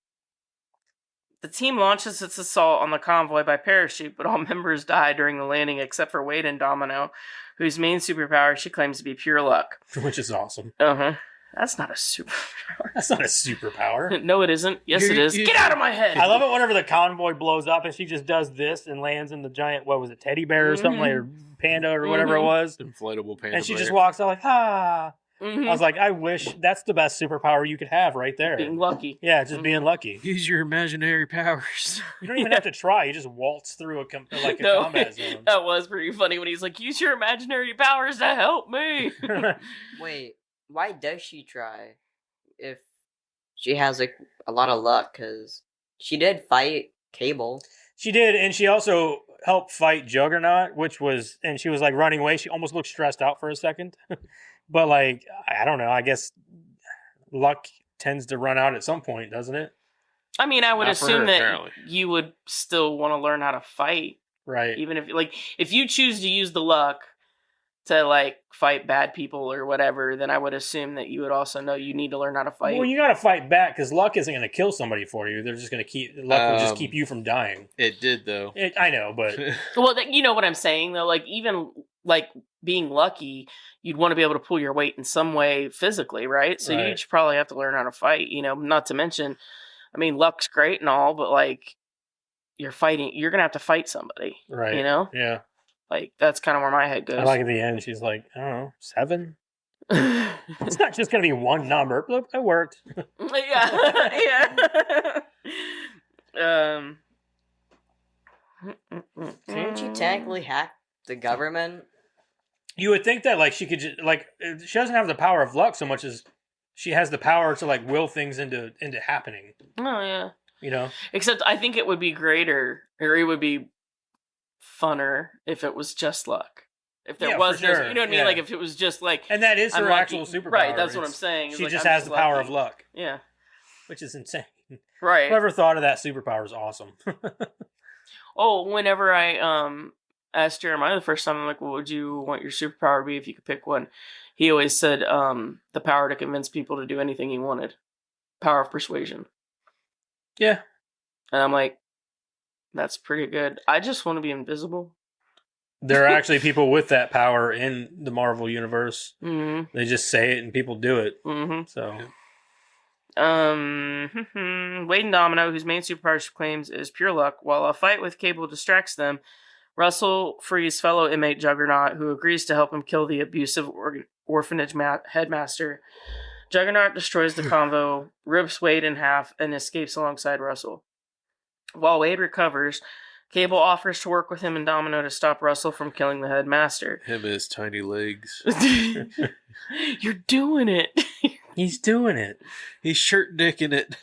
team launches its assault on the convoy by parachute, but all members die during the landing except for Wade and Domino, whose main superpower she claims to be pure luck. Which is awesome. Uh-huh. That's not a superpower. That's not a superpower. No, it isn't. Yes, it is. Get out of my head! I love it whenever the convoy blows up and she just does this and lands in the giant, what was it, teddy bear or something, like, or panda or whatever it was. Inflatable panda And she just walks out like, ah. I was like, I wish that's the best superpower you could have right there. Being lucky. Yeah, just being lucky. Use your imaginary powers. You don't even have to try. You just waltz through a combat zone. That was pretty funny when he's like, use your imaginary powers to help me. Wait. Why does she try if she has like a lot of luck? Because she did fight Cable. She did, and she also helped fight Juggernaut, and she was like running away. She almost looked stressed out for a second. But like, I don't know, I guess luck tends to run out at some point, doesn't it? I mean, I would assume that you would still want to learn how to fight. Right. Even if you choose to use the luck to like fight bad people or whatever, then I would assume that you would also know you need to learn how to fight. Well, you got to fight back because luck isn't going to kill somebody for you. They're just going to luck will just keep you from dying. It did though. I know, but well, you know what I'm saying though. Like even like being lucky, you'd want to be able to pull your weight in some way physically, right? So Right. you should probably have to learn how to fight, not to mention, I mean, luck's great and all, but like you're going to have to fight somebody, Right. Yeah. Like that's kind of where my head goes. I like at the end, she's like, I don't know, 7? It's not just going to be one number. Look, it worked. yeah. Can't you technically hack the government? You would think that, like, she could just, like, she doesn't have the power of luck so much as she has the power to, like, will things into happening. Oh, yeah. Except I think it would be greater, or it would be funner if it was just luck. If there was no, sure. you know what I mean? Like if it was just like, and that is her actual superpower. Right, that's what I'm saying. She just has the power of luck. Yeah. Which is insane. Right. Whoever thought of that superpower is awesome. Whenever I asked Jeremiah the first time, I'm like, what would you want your superpower to be if you could pick one? He always said the power to convince people to do anything he wanted. Power of persuasion. Yeah. And I'm like, that's pretty good. I just want to be invisible. There are actually people with that power in the Marvel universe. Mm-hmm. They just say it and people do it. Mm-hmm. So, Wade and Domino, whose main superpower she claims is pure luck, while a fight with Cable distracts them, Russell frees fellow inmate Juggernaut, who agrees to help him kill the abusive orphanage headmaster. Juggernaut destroys the convo, rips Wade in half, and escapes alongside Russell. While Wade recovers, Cable offers to work with him and Domino to stop Russell from killing the headmaster. Him and his tiny legs. You're doing it. He's doing it. He's shirt dicking it.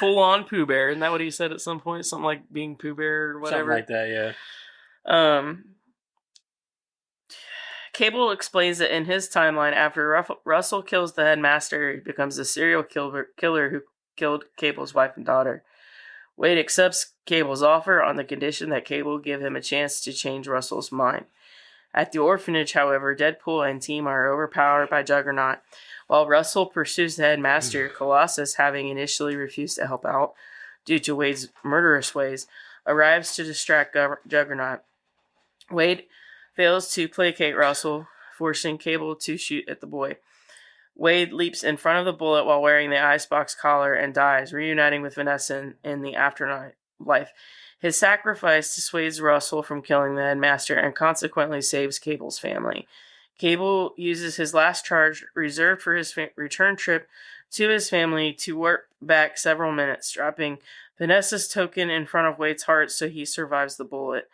Full on Pooh Bear. Isn't that what he said at some point? Something like being Pooh Bear or whatever. Something like that, yeah. Cable explains that in his timeline, after Russell kills the headmaster, he becomes a serial killer who killed Cable's wife and daughter. Wade accepts Cable's offer on the condition that Cable give him a chance to change Russell's mind. At the orphanage, however, Deadpool and team are overpowered by Juggernaut. While Russell pursues the headmaster, Colossus, having initially refused to help out due to Wade's murderous ways, arrives to distract Juggernaut. Wade fails to placate Russell, forcing Cable to shoot at the boy. Wade leaps in front of the bullet while wearing the icebox collar and dies, reuniting with Vanessa in the afterlife. His sacrifice dissuades Russell from killing the headmaster and consequently saves Cable's family. Cable uses his last charge, reserved for his return trip to his family, to warp back several minutes, dropping Vanessa's token in front of Wade's heart so he survives the bullet.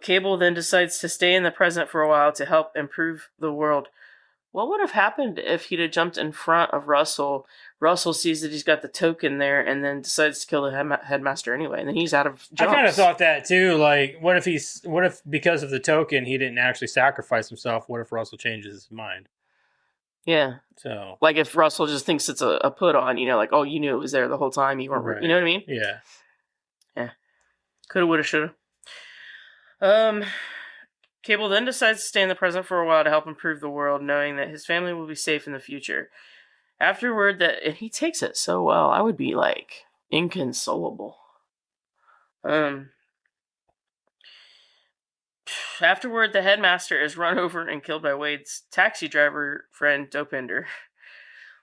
Cable then decides to stay in the present for a while to help improve the world. What would have happened if he'd have jumped in front of Russell? Russell sees that he's got the token there and then decides to kill the headmaster anyway, and then he's out of jumps. I kind of thought that too. Like, what if because of the token he didn't actually sacrifice himself? What if Russell changes his mind? Yeah. So, like, if Russell just thinks it's a put on, like, oh, you knew it was there the whole time, you weren't, right. You know what I mean? Yeah. Yeah. Coulda, woulda, shoulda. Cable then decides to stay in the present for a while to help improve the world, knowing that his family will be safe in the future. Afterward, and he takes it so well, I would be, like, inconsolable. Afterward, the headmaster is run over and killed by Wade's taxi driver friend, Dopinder.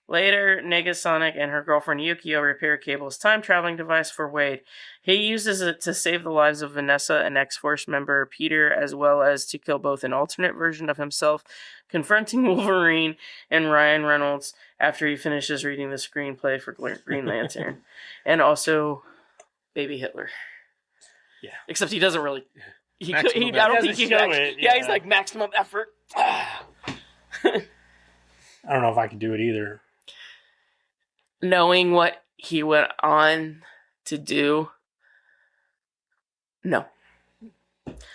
Later, Negasonic and her girlfriend Yukio repair Cable's time-traveling device for Wade. He uses it to save the lives of Vanessa and X-Force member Peter, as well as to kill both an alternate version of himself, confronting Wolverine and Ryan Reynolds after he finishes reading the screenplay for Green Lantern. And also, Baby Hitler. Yeah. Except he doesn't really... I don't think he show can it. Yeah, he's like maximum effort. I don't know if I could do it either. Knowing what he went on to do, no.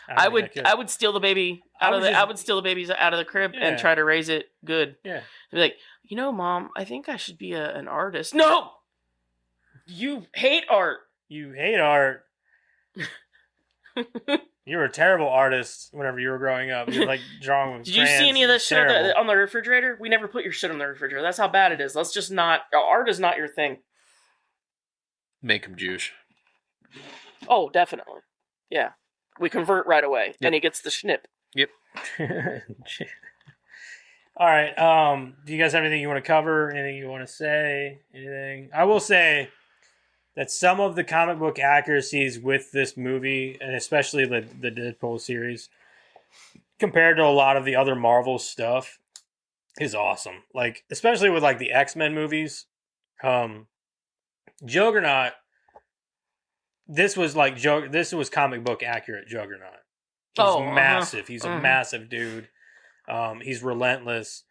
I would steal the baby I would steal the babies out of the crib and try to raise it good. Yeah. Be like, Mom, I think I should be an artist. No, you hate art. You hate art. You were a terrible artist whenever you were growing up. You were like drawing with Did you see any of that shit on the refrigerator? We never put your shit on the refrigerator. That's how bad it is. Let's just not... Art is not your thing. Make him Jewish. Oh, definitely. Yeah. we convert right away, and he gets the schnip. Yep. All right. Do you guys have anything you want to cover? Anything you want to say? Anything? I will say that some of the comic book accuracies with this movie, and especially the Deadpool series, compared to a lot of the other Marvel stuff, is awesome. Like, especially with like the X-Men movies. Juggernaut. This was comic book accurate Juggernaut. He's massive. He's a massive dude. He's relentless.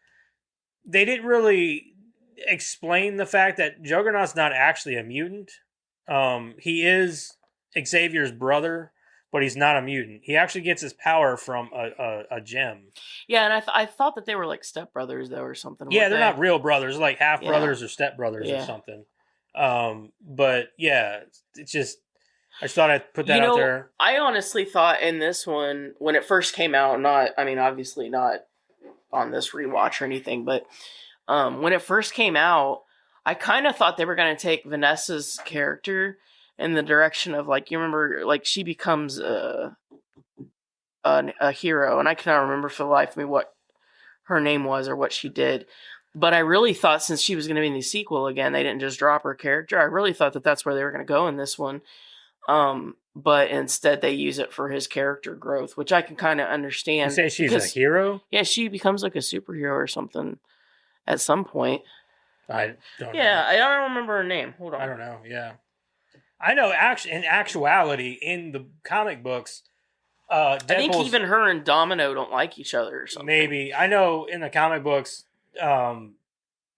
They didn't really explain the fact that Juggernaut's not actually a mutant. He is Xavier's brother, but he's not a mutant. He actually gets his power from a gem. Yeah, and I thought that they were like stepbrothers though, or something. Yeah, they're not real brothers. They're like half brothers or step brothers or something. But yeah, it's just. I just thought I'd put that out there. I honestly thought in this one, when it first came out, obviously not on this rewatch or anything, but when it first came out, I kind of thought they were going to take Vanessa's character in the direction of, like, you remember, like, she becomes a hero, and I cannot remember for the life of me what her name was or what she did. But I really thought, since she was going to be in the sequel again, they didn't just drop her character. I really thought that that's where they were going to go in this one. But instead they use it for his character growth, which I can kind of understand. You say she's a hero? Yeah, she becomes like a superhero or something at some point. I don't know. Yeah, I don't remember her name. Hold on. I don't know, yeah. I know in actuality, in the comic books, I think even her and Domino don't like each other or something. Maybe. I know in the comic books,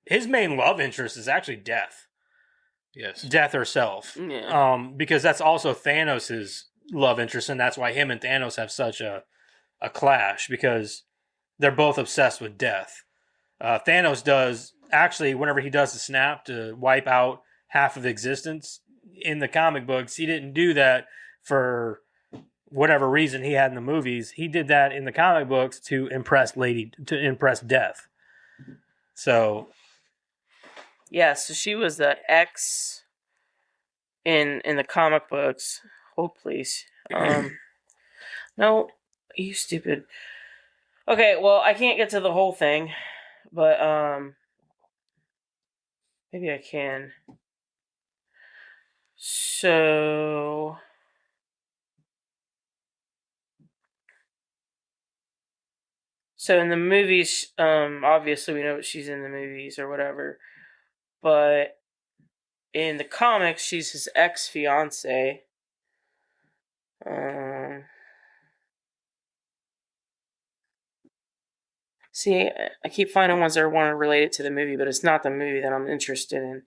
his main love interest is actually Death. Yes. Death herself. Yeah. Because that's also Thanos' love interest, and that's why him and Thanos have such a clash, because they're both obsessed with death. Thanos does, actually, whenever he does the snap to wipe out half of existence, in the comic books, he didn't do that for whatever reason he had in the movies. He did that in the comic books to impress Death. So... Yeah, so she was the X in the comic books. Hold please. No, you stupid. Okay, well, I can't get to the whole thing, but maybe I can. So in the movies, obviously we know that she's in the movies or whatever. But in the comics, she's his ex-fiance. See, I keep finding ones that want to relate it to the movie, but it's not the movie that I'm interested in.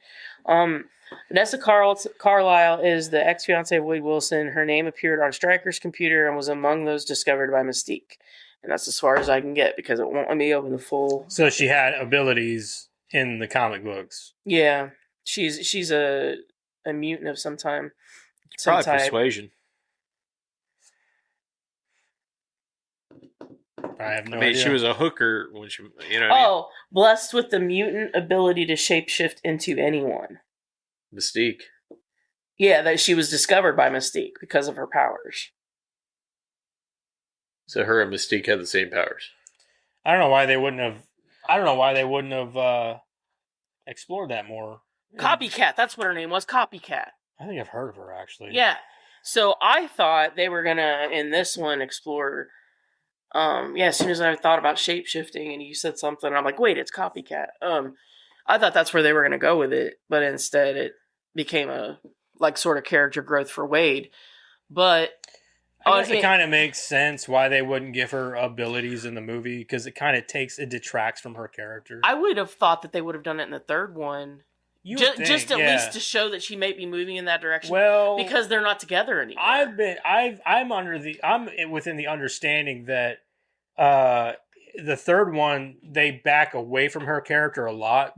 Vanessa Carlyle is the ex-fiance of Wade Wilson. Her name appeared on Stryker's computer and was among those discovered by Mystique. And that's as far as I can get, because it won't let me open the full... So she had abilities... in the comic books. Yeah. She's a mutant of some type. Probably persuasion. I have no idea. She was a hooker when she, you know what I mean? Blessed with the mutant ability to shapeshift into anyone. Mystique. Yeah, that she was discovered by Mystique because of her powers. So her and Mystique had the same powers. I don't know why they wouldn't have explored that more. Copycat, that's what her name was, Copycat. I think I've heard of her, actually. Yeah. So I thought they were gonna, in this one, explore... as soon as I thought about shape-shifting and you said something, I'm like, wait, it's Copycat. I thought that's where they were gonna go with it, but instead it became a, like, sort of character growth for Wade. But... I guess it kind of makes sense why they wouldn't give her abilities in the movie, because it kind of detracts from her character. I would have thought that they would have done it in the third one. Just at least to show that she may be moving in that direction. Well, because they're not together anymore. I'm within the understanding that the third one, they back away from her character a lot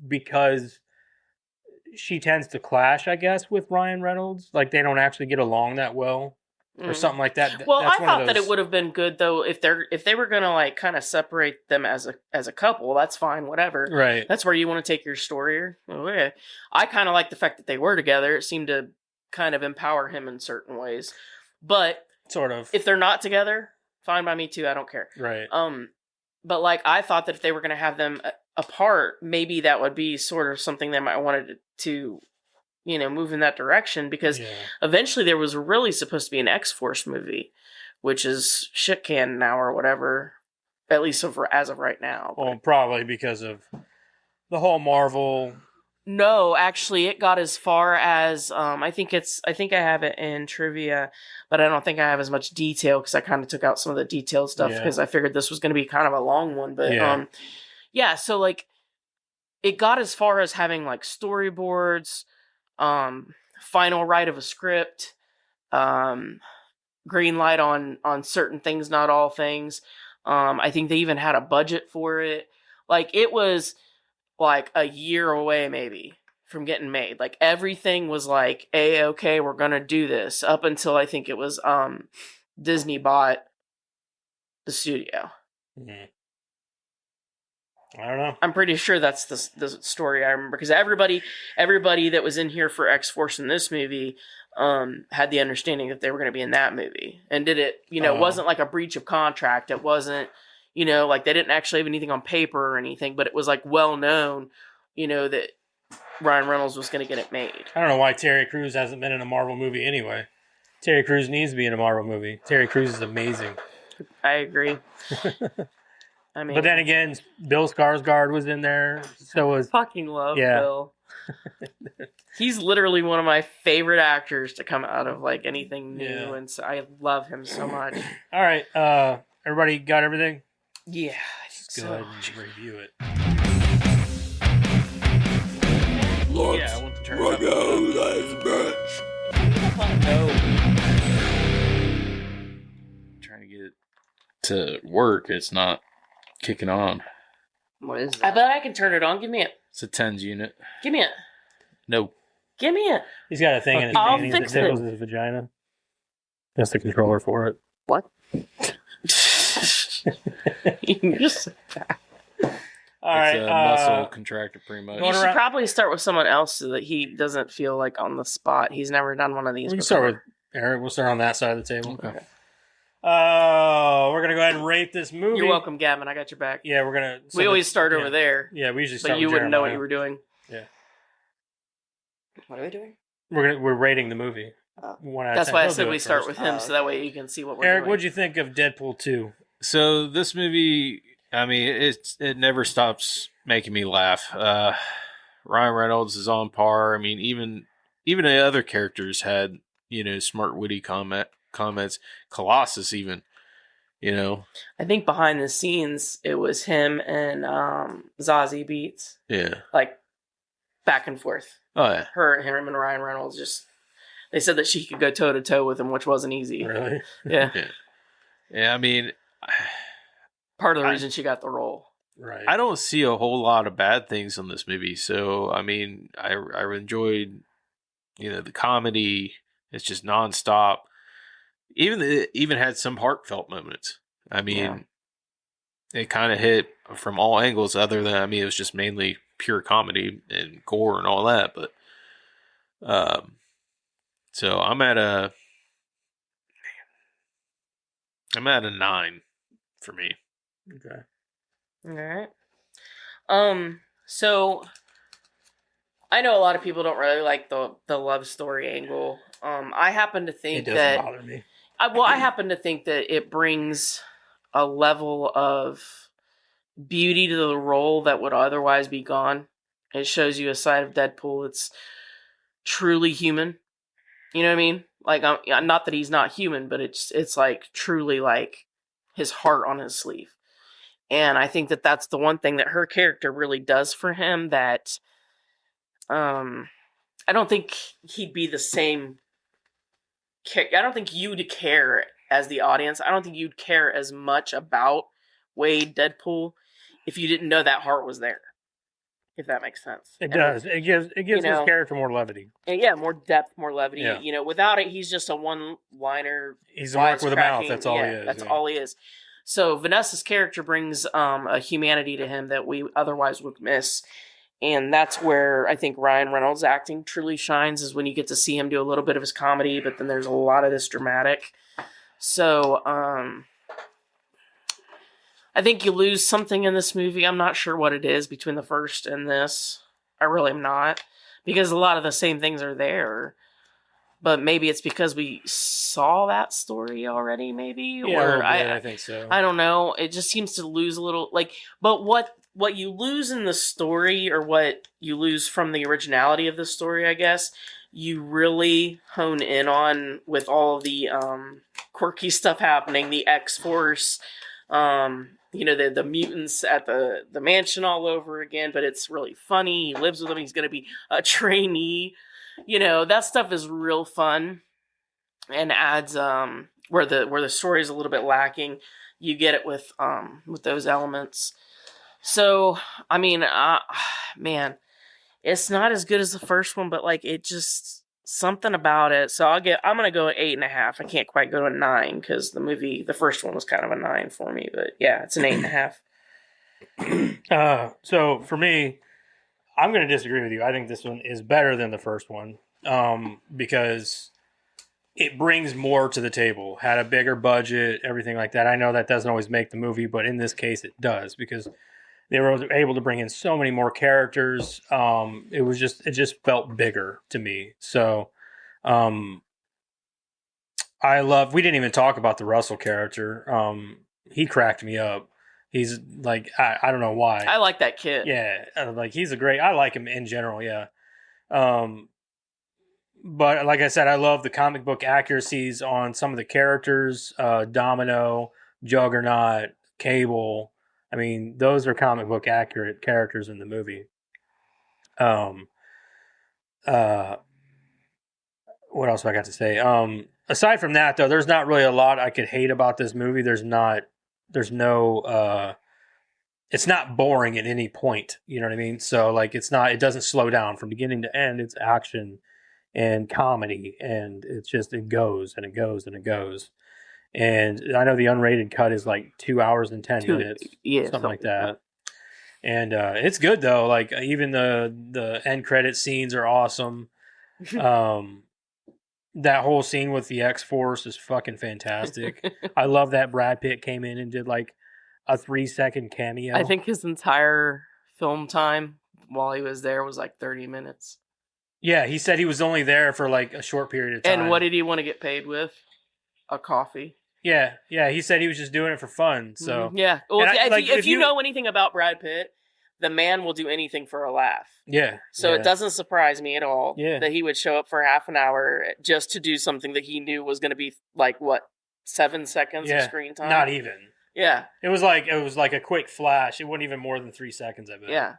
because she tends to clash, I guess, with Ryan Reynolds. Like, they don't actually get along that well. Or something like that. Well, I thought that it would have been good though if they were gonna, like, kind of separate them as a couple. That's fine, whatever. Right. That's where you want to take your story. Oh, yeah. I kind of like the fact that they were together. It seemed to kind of empower him in certain ways. But sort of. If they're not together, fine by me too. I don't care. Right. But like I thought that if they were going to have them apart, maybe that would be sort of something they might wanted to, move in that direction, because eventually there was really supposed to be an X-Force movie, which is shit can now or whatever, at least as of right now. Well, probably because of the whole Marvel. No, actually, it got as far as I think I have it in trivia, but I don't think I have as much detail because I kind of took out some of the detailed stuff because I figured this was going to be kind of a long one. But so like it got as far as having like storyboards, final write of a script, green light on certain things, not all things. I think they even had a budget for it. Like it was like a year away maybe from getting made. Like everything was like, okay, we're gonna do this, up until I think it was Disney bought the studio. Mm-hmm. I don't know. I'm pretty sure that's the story I remember, because everybody that was in here for X-Force in this movie had the understanding that they were going to be in that movie, and did it. It wasn't like a breach of contract. It wasn't, like they didn't actually have anything on paper or anything, but it was like well known, that Ryan Reynolds was going to get it made. I don't know why Terry Crews hasn't been in a Marvel movie anyway. Terry Crews needs to be in a Marvel movie. Terry Crews is amazing. I agree. I mean, but then again, Bill Skarsgård was in there. So was fucking love Bill. He's literally one of my favorite actors to come out of like anything new, and so I love him so much. All right, everybody got everything? Yeah, let's go ahead and review it. I want to turn it up. Trying to get it to work. It's not kicking on. What is that? I bet I can turn it on. Give me it. It's a tens unit. Give me it. No. Give me it. He's got a thing in his I'll panties fix that tickles his vagina. That's the controller for it. What? You're just all right. It's a muscle contractor pretty much. You should probably start with someone else so that he doesn't feel like on the spot. He's never done one of these We can before. start with Eric. We'll start on that side of the table. Okay. We're going to go ahead and rate this movie. You're welcome, Gavin. I got your back. Yeah, we're going to... We always start over there. Yeah, we usually start but you with wouldn't know what Jeremiah. you were doing. Yeah. What are we doing? We're rating the movie. Oh. 1 out of That's 10. why I He'll said do we it start first. with him, so that way you can see what we're Eric, doing. what'd you think of Deadpool 2? So this movie, I mean, it never stops making me laugh. Ryan Reynolds is on par. I mean, even the other characters had, smart, witty comments. Colossus even, I think behind the scenes, it was him and Zazie Beetz. Yeah. Like, back and forth. Oh, yeah. Him and Ryan Reynolds just... They said that she could go toe-to-toe with him, which wasn't easy. Really? Yeah. Yeah, I mean... Part of the reason she got the role. Right. I don't see a whole lot of bad things on this movie. So, I mean, I enjoyed, the comedy. It's just nonstop. It even had some heartfelt moments. I mean, it kind of hit from all angles other than, I mean, it was just mainly pure comedy and gore and all that. But, so I'm at a 9 for me. Okay. All right. So I know a lot of people don't really like the love story angle. I happen to think It doesn't bother me. I happen to think that it brings a level of beauty to the role that would otherwise be gone. It shows you a side of Deadpool that's truly human. You know what I mean? Like, not that he's not human, but it's like truly like his heart on his sleeve. And I think that that's the one thing that her character really does for him that I don't think he'd be the same. I don't think you'd care as the audience. I don't think you'd care as much about Wade Deadpool if you didn't know that heart was there. If that makes sense. It does. It gives his character more levity. And more depth, more levity. Yeah. Without it, he's just a one-liner. He's a mark with a mouth. That's all he is. That's all he is. So Vanessa's character brings a humanity to him that we otherwise would miss. And that's where I think Ryan Reynolds' acting truly shines, is when you get to see him do a little bit of his comedy, but then there's a lot of this dramatic. So, I think you lose something in this movie. I'm not sure what it is between the first and this. I really am not. Because a lot of the same things are there. But maybe it's because we saw that story already, maybe? Yeah, or I think so. I don't know. It just seems to lose a little, like, but what you lose in the story, or what you lose from the originality of the story, I guess, you really hone in on with all the quirky stuff happening, the X-Force, the mutants at the mansion all over again, but it's really funny. He lives with them. He's going to be a trainee. That stuff is real fun and adds where the story is a little bit lacking. You get it with those elements. So, I mean, man, it's not as good as the first one, but like it just something about it. So I'm gonna go at 8.5. I can't quite go to a 9 because the first one was kind of a 9 for me, but yeah, it's an 8.5. So for me, I'm going to disagree with you. I think this one is better than the first one because it brings more to the table. Had a bigger budget, everything like that. I know that doesn't always make the movie, but in this case, it does because they were able to bring in so many more characters. It just felt bigger to me. So, we didn't even talk about the Russell character. He cracked me up. He's like, I don't know why. I like that kid. Yeah. Like I like him in general. Yeah. But like I said, I love the comic book accuracies on some of the characters, Domino, Juggernaut, Cable. I mean, those are comic book accurate characters in the movie. What else have I got to say? Aside from that, though, there's not really a lot I could hate about this movie. It's not boring at any point. You know what I mean? So like, it doesn't slow down from beginning to end. It's action and comedy, and it goes and it goes and it goes. And I know the unrated cut is like 2 hours and 10 minutes, something like that. And it's good though. Like even the end credit scenes are awesome. That whole scene with the X-Force is fucking fantastic. I love that Brad Pitt came in and did like a 3-second cameo. I think his entire film time while he was there was like 30 minutes. Yeah, he said he was only there for like a short period of time. And what did he want to get paid with? A coffee. Yeah. He said he was just doing it for fun. So yeah, well, if you you know anything about Brad Pitt, the man will do anything for a laugh. Yeah. So it doesn't surprise me at all that he would show up for half an hour just to do something that he knew was going to be like 7 seconds of screen time. Not even. Yeah. It was like a quick flash. It wasn't even more than 3 seconds of it. Yeah.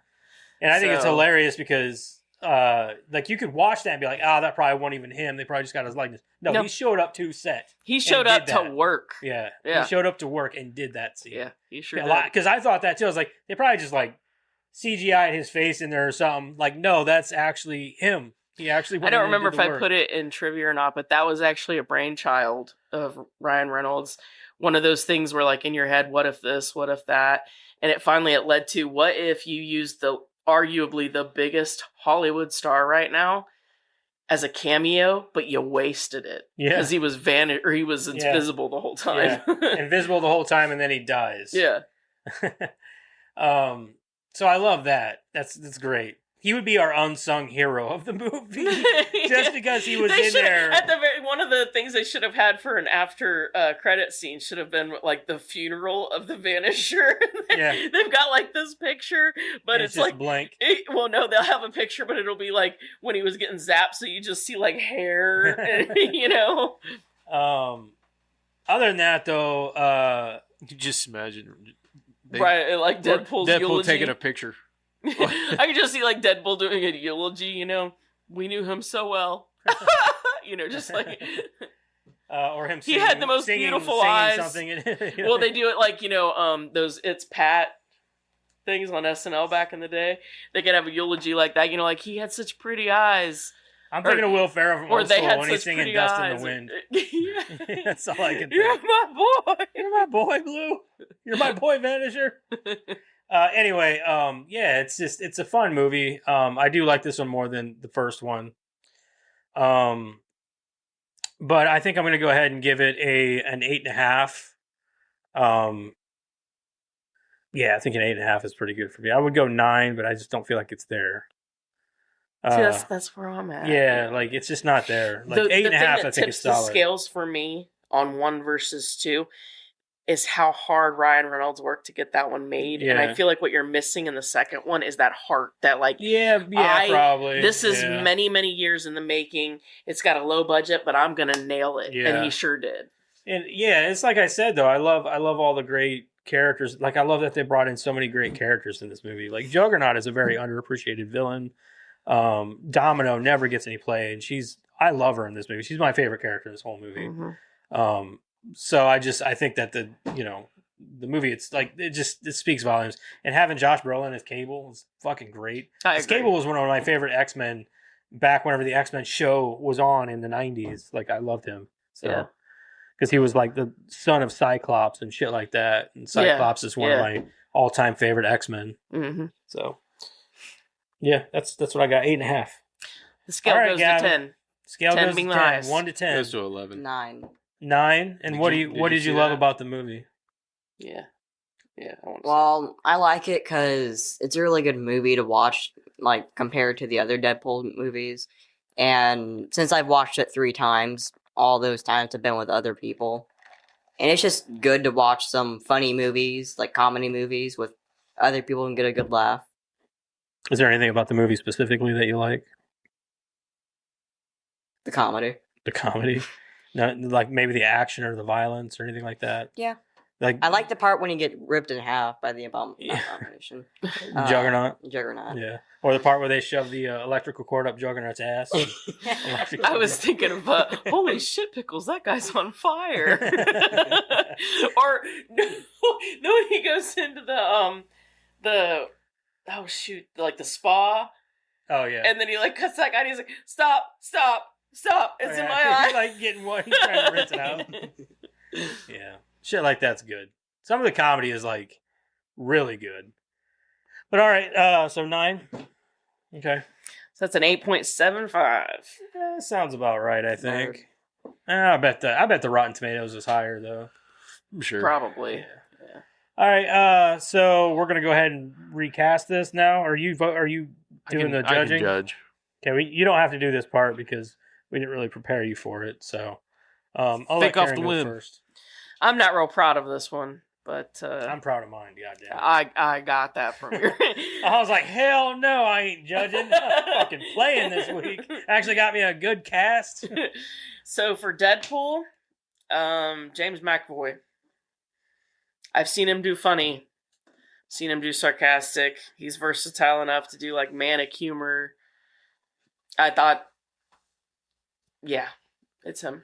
And I think it's hilarious because like you could watch that and be like, that probably wasn't even him. They probably just got his likeness. No, he showed up to set. He showed up to work. Yeah. He showed up to work and did that scene. Yeah, he sure did. Because I thought that too. I was like, they probably just like CGI'd his face in there or something. Like, no, that's actually him. He actually went I don't remember if I work. put it in trivia or not, but that was actually a brainchild of Ryan Reynolds. One of those things where like in your head, what if this, what if that? And it led to, what if you used arguably the biggest Hollywood star right now as a cameo, but you wasted it. Yeah. Because he was invisible the whole time. Yeah. Invisible the whole time, and then he dies. Yeah. So I love that. That's great. He would be our unsung hero of the movie just because he was in there. One of the things they should have had for an after credit scene should have been like the funeral of the Vanisher. Yeah. They've got like this picture, but it's just like blank. No, they'll have a picture, but it'll be like when he was getting zapped, so you just see like hair, Other than that, though, You just imagine, right? Like Deadpool's eulogy. taking a picture. I could just see like Deadpool doing a eulogy, we knew him so well. Just like or him he had the most beautiful eyes. Something Well, they do it like, those It's Pat things on SNL back in the day. They could have a eulogy like that, like he had such pretty eyes. I'm thinking of Will Ferrell from Old School when he's singing Dust eyes. in the Wind. Yeah. That's all I can think. You're my boy. You're my boy, Blue. You're my boy, Vanisher. Anyway, it's a fun movie. I do like this one more than the first one. But but I think I'm going to go ahead and give it an 8.5. Yeah, I think an 8.5 is pretty good for me. I would go 9, but I just don't feel like it's there. See, that's where I'm at. Yeah, like it's just not there. Like The 8.5, thing I that think tips is the solid. scales for me on 1 versus 2 is how hard Ryan Reynolds worked to get that one made. And I Yeah. feel like what you're missing in the second one is that heart, that like, Yeah, probably. this is yeah. many, many years in the making. It's got a low budget, but I'm going to nail it. Yeah. And he sure did. And yeah, it's like I said though. I love all the great characters. Like I love that they brought in so many great characters in this movie. Like Juggernaut is a very underappreciated villain. Domino never gets any play, and I love her in this movie. She's my favorite character in this whole movie. Mm-hmm. So I think that the movie, it's like it speaks volumes. And having Josh Brolin as Cable is fucking great. I 'Cause agree. Cable was one of my favorite X-Men back whenever the X-Men show was on in the 90s. Like I loved him. So Yeah. because he was like the son of Cyclops and shit like that. And Cyclops is one of my all-time favorite X-Men. Mm-hmm. So yeah, that's what I got. 8.5. The scale All right, goes Gavin. to 10. Scale 10 goes being to the 10. highest. 1 to 10. Goes to 11. 9. 9. And Did what you- did did you you love see that? about the movie? Yeah. Yeah. I want to Well, I like it because it's a really good movie to watch, like, compared to the other Deadpool movies. And since I've watched it 3 times, all those times have been with other people. And it's just good to watch some funny movies, like comedy movies, with other people and get a good laugh. Is there anything about the movie specifically that you like? The comedy. The comedy? No, like maybe the action or the violence or anything like that? Yeah. Like I like the part when you get ripped in half by the Yeah. abomination. Juggernaut? Juggernaut. Yeah. Or the part where they shove the electrical cord up Juggernaut's ass. I was thinking of, holy shit, Pickles, that guy's on fire. Or, no, when he goes into the like the spa, Oh, yeah. and then he like cuts that guy and he's like, stop, it's in my eye. He's like getting one, he's trying to rinse it out. Yeah. Shit like that's good. Some of the comedy is like really good. But all right, so 9. Okay. So that's an 8.75. Sounds about right, I think. I bet the Rotten Tomatoes is higher though. I'm sure. Probably. Yeah. All right, so we're gonna go ahead and recast this now. Are you doing the I judging? can judge. Okay, you don't have to do this part because we didn't really prepare you for it. So I'll let Fake off Karen the go whim. first. I'm not real proud of this one, but I'm proud of mine. Goddamn. I got that from you. I was like, hell no, I ain't judging. I'm fucking playing this week. Actually got me a good cast. So for Deadpool, James McAvoy. I've seen him do funny, seen him do sarcastic. He's versatile enough to do like manic humor. I thought, yeah, it's him.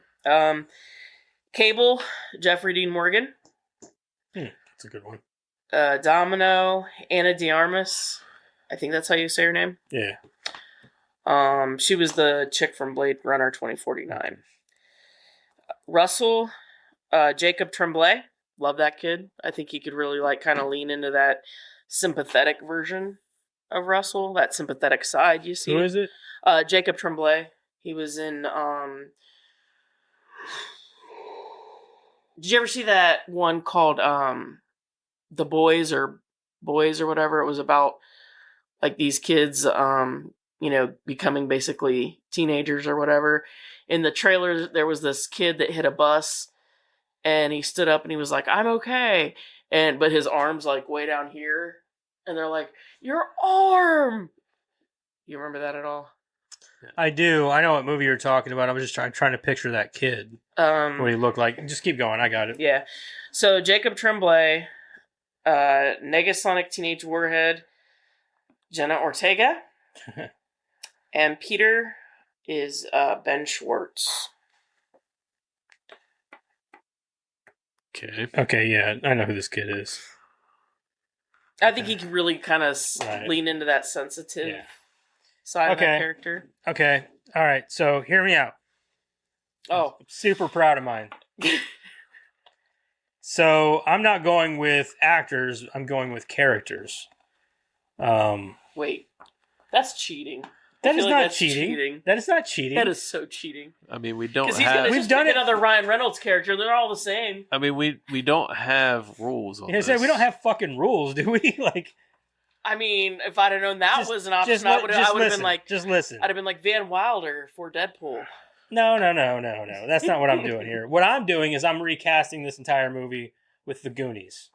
Cable, Jeffrey Dean Morgan. That's a good one. Domino, Anna de Armas. I think that's how you say her name. Yeah. She was the chick from Blade Runner 2049. Russell, Jacob Tremblay. Love that kid. I think he could really like kind of lean into that sympathetic version of Russell, that sympathetic side you see. Who is it? Jacob Tremblay. He was in did you ever see that one called The Boys or whatever? It was about like these kids becoming basically teenagers or whatever. In the trailer there was this kid that hit a bus and he stood up and he was like, I'm okay. But his arm's like way down here. And they're like, your arm. You remember that at all? I do. I know what movie you're talking about. I was just trying to picture that kid. What he looked like. Just keep going. I got it. Yeah. So Jacob Tremblay, Negasonic Teenage Warhead, Jenna Ortega, and Peter is Ben Schwartz. Okay. Okay, yeah. I know who this kid is. I think he can really kind of Right. lean into that sensitive Yeah. side of Okay. that character. Okay. All right. So hear me out. Oh. I'm super proud of mine. So I'm not going with actors. I'm going with characters. Wait. That's cheating. That feel is like not that's cheating. That is not cheating. That is so cheating. I mean, we don't Because he's gonna have. just pick another Ryan Reynolds character. They're all the same. I mean, we don't have rules on Yeah, I this. said we don't have fucking rules, do we? Like, I mean, if I'd have known that was an option, I would have been like, just listen. I'd have been like Van Wilder for Deadpool. No. That's not what I'm doing here. What I'm doing is I'm recasting this entire movie with the Goonies.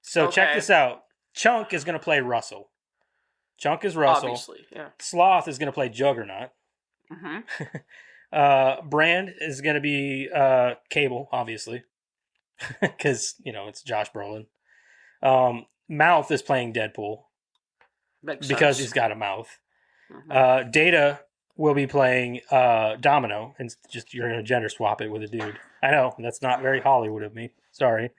So check Okay. this out. Chunk is going to play Russell. Chunk is Russell. Obviously, yeah. Sloth is going to play Juggernaut. Mm-hmm. Brand is going to be Cable, obviously, because it's Josh Brolin. Mouth is playing Deadpool because he's got a mouth. Mm-hmm. Data will be playing Domino, and just you're going to gender swap it with a dude. I know that's not very Hollywood of me. Sorry.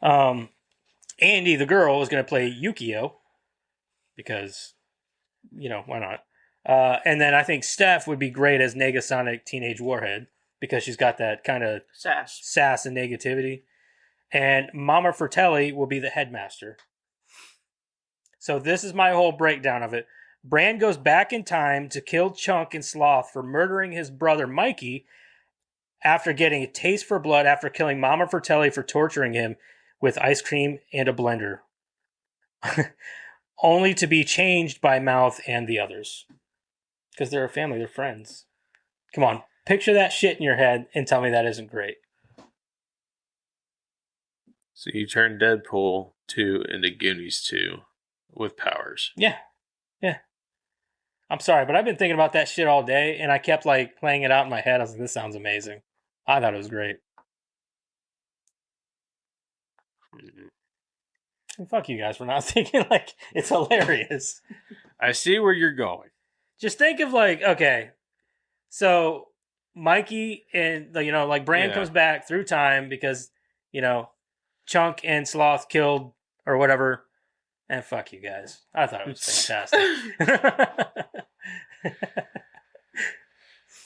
Andy, the girl, is going to play Yukio because why not? And then I think Steph would be great as Negasonic Teenage Warhead because she's got that kind of sass and negativity. And Mama Fratelli will be the headmaster. So this is my whole breakdown of it. Brand goes back in time to kill Chunk and Sloth for murdering his brother Mikey after getting a taste for blood after killing Mama Fratelli for torturing him with ice cream and a blender. Only to be changed by Mouth and the others. Because they're a family, they're friends. Come on, picture that shit in your head and tell me that isn't great. So you turn Deadpool 2 into Goonies 2 with powers. Yeah. I'm sorry, but I've been thinking about that shit all day, and I kept playing it out in my head. I was like, this sounds amazing. I thought it was great. And fuck you guys for not thinking it's hilarious. I see where you're going. Just think of okay, so Mikey and Brand comes back through time because Chunk and Sloth killed or whatever, and fuck you guys. I thought it was fantastic.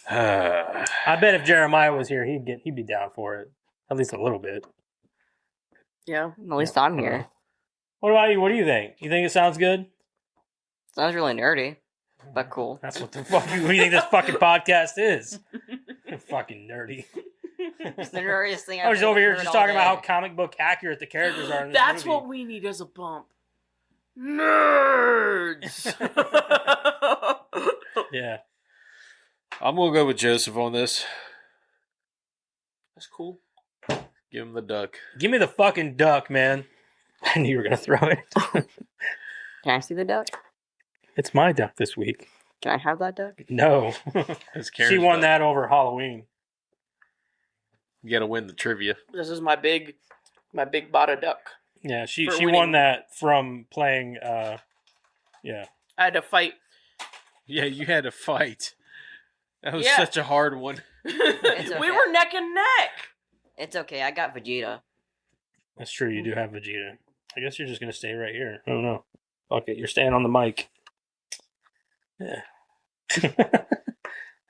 I bet if Jeremiah was here, he'd be down for it at least a little bit. Yeah, At least I'm here. What about you? What do you think? You think it sounds good? Sounds really nerdy, but cool. That's what the fuck. What do you think this fucking podcast is? Fucking nerdy. It's the nerdiest thing I was I've over here heard just all talking about how day. comic book accurate the characters are in this That's movie. what we need as a bump. Nerds. Yeah. I'm going to go with Joseph on this. That's cool. Give him the duck. Give me the fucking duck, man. I knew you were going to throw it. Can I see the duck? It's my duck this week. Can I have that duck? No. It's She Karen's won duck. that over Halloween. You got to win the trivia. This is my big bada duck. Yeah, she For won winning. that from playing, yeah. I had to fight. Yeah, you had to fight. That was Yeah. such a hard one. It's We okay. were neck and neck. It's okay. I got Vegeta. That's true, you do have Vegeta. I guess you're just going to stay right here. I don't know. Fuck it, you're staying on the mic. Yeah.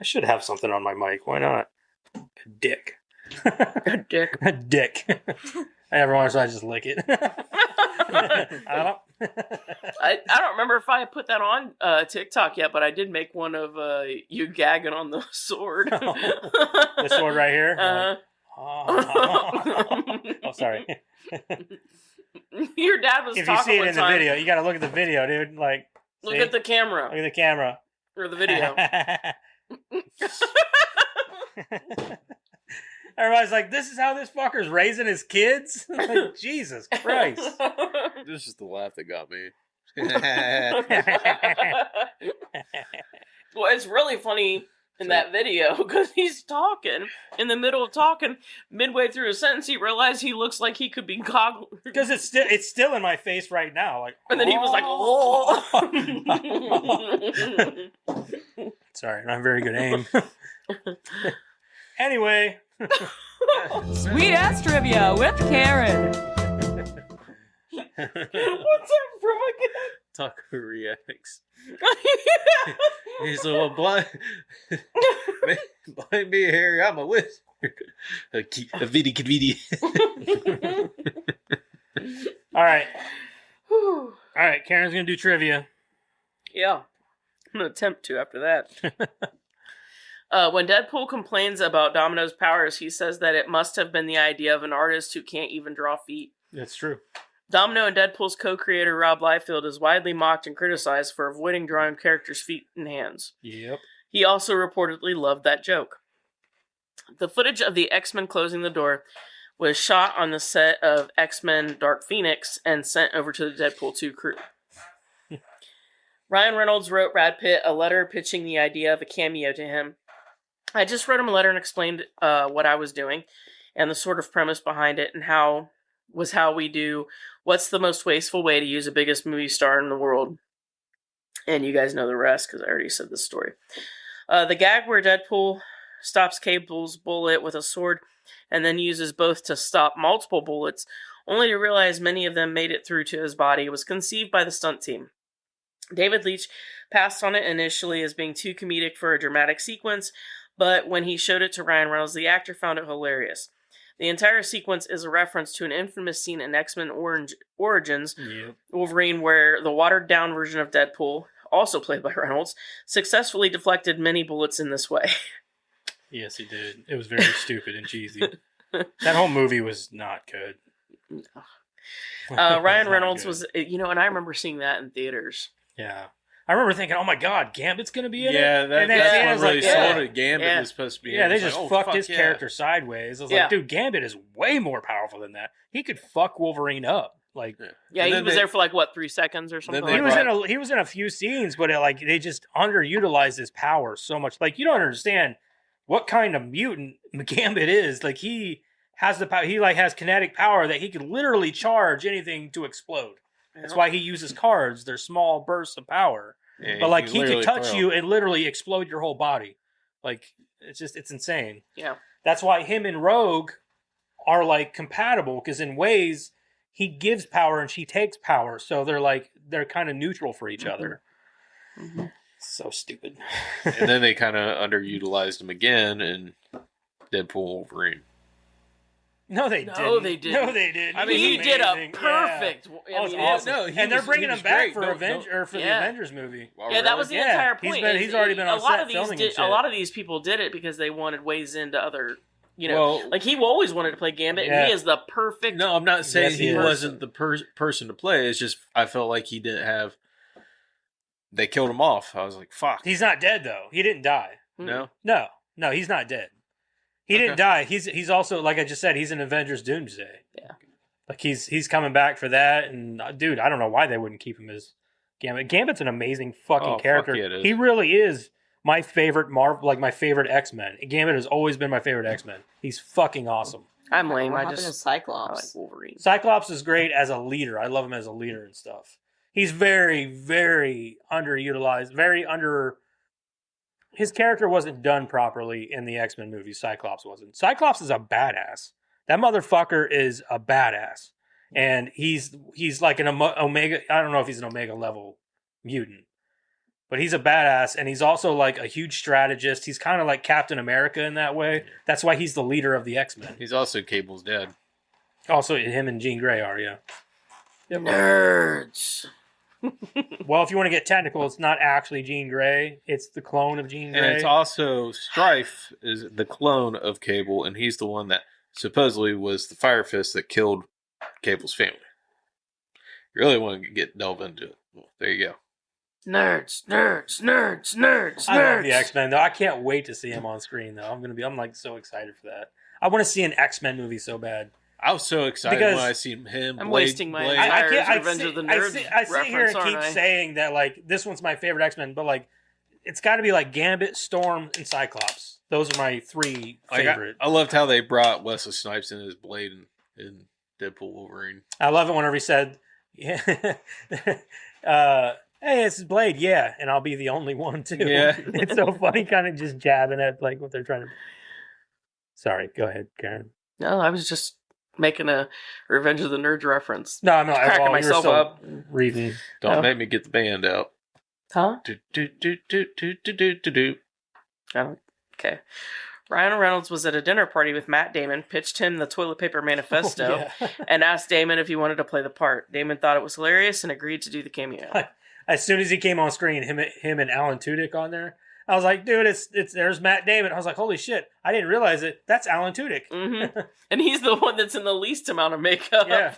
I should have something on my mic. Why not? A dick. A dick. A dick. I never wanted, so I just lick it. I don't remember if I put that on TikTok yet, but I did make one of you gagging on the sword. This sword right here? Uh-huh. Oh, sorry. Your dad was If you talking see it one in the time. video, you got to look at the video, dude. Look see? at the camera Look at the camera. or the video. Everybody's like, this is how this fucker's raising his kids? Like, Jesus Christ. This is the laugh that got me. Well, it's really funny in that video because he's talking in the middle of talking. Midway through a sentence, he realized he looks like he could be goggling. Because it's still in my face right now. Like, And then he was like, "Oh." Sorry, not very good aim. Anyway. Sweet ass trivia with Karen. What's that from again? Taco reacts. He's a little blind. Blind me, Harry. I'm a wizard. A viddy kidviddy. All right. Whew. All right. Karen's going to do trivia. Yeah. I'm going to attempt to after that. When Deadpool complains about Domino's powers, he says that it must have been the idea of an artist who can't even draw feet. That's true. Domino and Deadpool's co-creator Rob Liefeld is widely mocked and criticized for avoiding drawing characters' feet and hands. Yep. He also reportedly loved that joke. The footage of the X-Men closing the door was shot on the set of X-Men Dark Phoenix and sent over to the Deadpool 2 crew. Ryan Reynolds wrote Brad Pitt a letter pitching the idea of a cameo to him. I just wrote him a letter and explained what I was doing and the sort of premise behind it and how we do what's the most wasteful way to use the biggest movie star in the world. And you guys know the rest because I already said this story. The gag where Deadpool stops Cable's bullet with a sword and then uses both to stop multiple bullets, only to realize many of them made it through to his body, was conceived by the stunt team. David Leitch passed on it initially as being too comedic for a dramatic sequence, but when he showed it to Ryan Reynolds, the actor found it hilarious. The entire sequence is a reference to an infamous scene in X-Men Origins Wolverine where the watered-down version of Deadpool, also played by Reynolds, successfully deflected many bullets in this way. Yes, he did. It was very stupid and cheesy. That whole movie was not good. Ryan Reynolds was, and I remember seeing that in theaters. Yeah. I remember thinking, oh my God, Gambit's going to be in it? Yeah, And then that's what it was really like, sold it. Gambit was supposed to be in it. Yeah, they It's just like, fucked fuck his character sideways. I was like, dude, Gambit is way more powerful than that. He could fuck Wolverine up. Like, yeah, he was there for 3 seconds or something. He was in a few scenes, but they just underutilized his power so much. Like, you don't understand what kind of mutant Gambit is. Like, he has the power. He has kinetic power that he could literally charge anything to explode. That's why he uses cards. They're small bursts of power. Yeah, but he could touch you and literally explode your whole body. Like, it's insane. Yeah. That's why him and Rogue are compatible, because in ways he gives power and she takes power. So they're kind of neutral for each other. Mm-hmm. So stupid. And then they kind of underutilized him again in Deadpool Wolverine. No, they didn't. No, they didn't. No, they didn't. I mean, he did a perfect. Yeah. Awesome. No, and they're bringing him back for the Avengers movie. Yeah, that was the entire point. He's already been on set filming and shit. A lot of these people did it because they wanted ways into other. He always wanted to play Gambit, and he is the perfect. No, I'm not saying he wasn't the person to play. It's just I felt like he didn't have. They killed him off. I was like, fuck. He's not dead though. He didn't die. No, he's not dead. He didn't die. He's also, like I just said, he's in Avengers Doomsday. Yeah. He's coming back for that, and dude, I don't know why they wouldn't keep him as Gambit. Gambit's an amazing fucking character. Fuck yeah, it is. He really is my favorite my favorite X-Men. Gambit has always been my favorite X-Men. He's fucking awesome. I'm lame. What I happened to just Cyclops? I like Wolverine. Cyclops is great as a leader. I love him as a leader and stuff. He's very, very underutilized, his character wasn't done properly in the X-Men movie. Cyclops wasn't. Cyclops is a badass. That motherfucker is a badass. And he's like an Omega. I don't know if he's an Omega level mutant. But he's a badass. And he's also a huge strategist. He's kind of like Captain America in that way. That's why he's the leader of the X-Men. he's also Cable's dad. Also, him and Jean Grey are, yeah. Nerds. Well, if you want to get technical, it's not actually Jean Grey. It's the clone of Jean Grey. And it's also Strife is the clone of Cable, and he's the one that supposedly was the Fire Fist that killed Cable's family. You really want to delve into it. Well, there you go. Nerds. I love the X-Men, though. I can't wait to see him on screen, though. I'm so excited for that. I want to see an X-Men movie so bad. I was so excited when I seen him. I'm wasting my entire Revenge of the Nerds I sit here and keep saying that this one's my favorite X-Men, but it's got to be Gambit, Storm, and Cyclops. Those are my three favorite. I loved how they brought Wesley Snipes in his Blade in Deadpool Wolverine. I love it whenever he said, "Yeah, hey, this is Blade, yeah, and I'll be the only one too." Yeah, it's so funny, kind of just jabbing at what they're trying to. Sorry, go ahead, Karen. No, I was just making a Revenge of the Nerds reference. No, I'm not cracking myself up. Reading. Don't make me get the band out. Huh? Do. Okay. Ryan Reynolds was at a dinner party with Matt Damon, pitched him the Toilet Paper Manifesto, and asked Damon if he wanted to play the part. Damon thought it was hilarious and agreed to do the cameo. as soon as he came on screen, him and Alan Tudyk on there, I was like, dude, it's there's Matt Damon. I was like, holy shit, I didn't realize it. That's Alan Tudyk. Mm-hmm. And he's the one that's in the least amount of makeup. Yeah.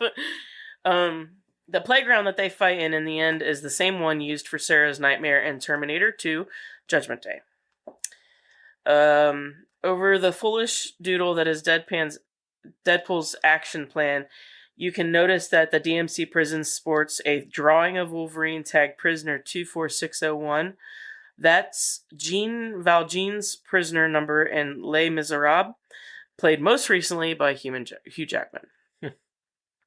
The playground that they fight in the end is the same one used for Sarah's nightmare in Terminator 2: Judgment Day. Over the foolish doodle that is Deadpool's action plan, you can notice that the DMC prison sports a drawing of Wolverine tagged prisoner 24601. That's Jean Valjean's prisoner number in Les Miserables, played most recently by Hugh Jackman.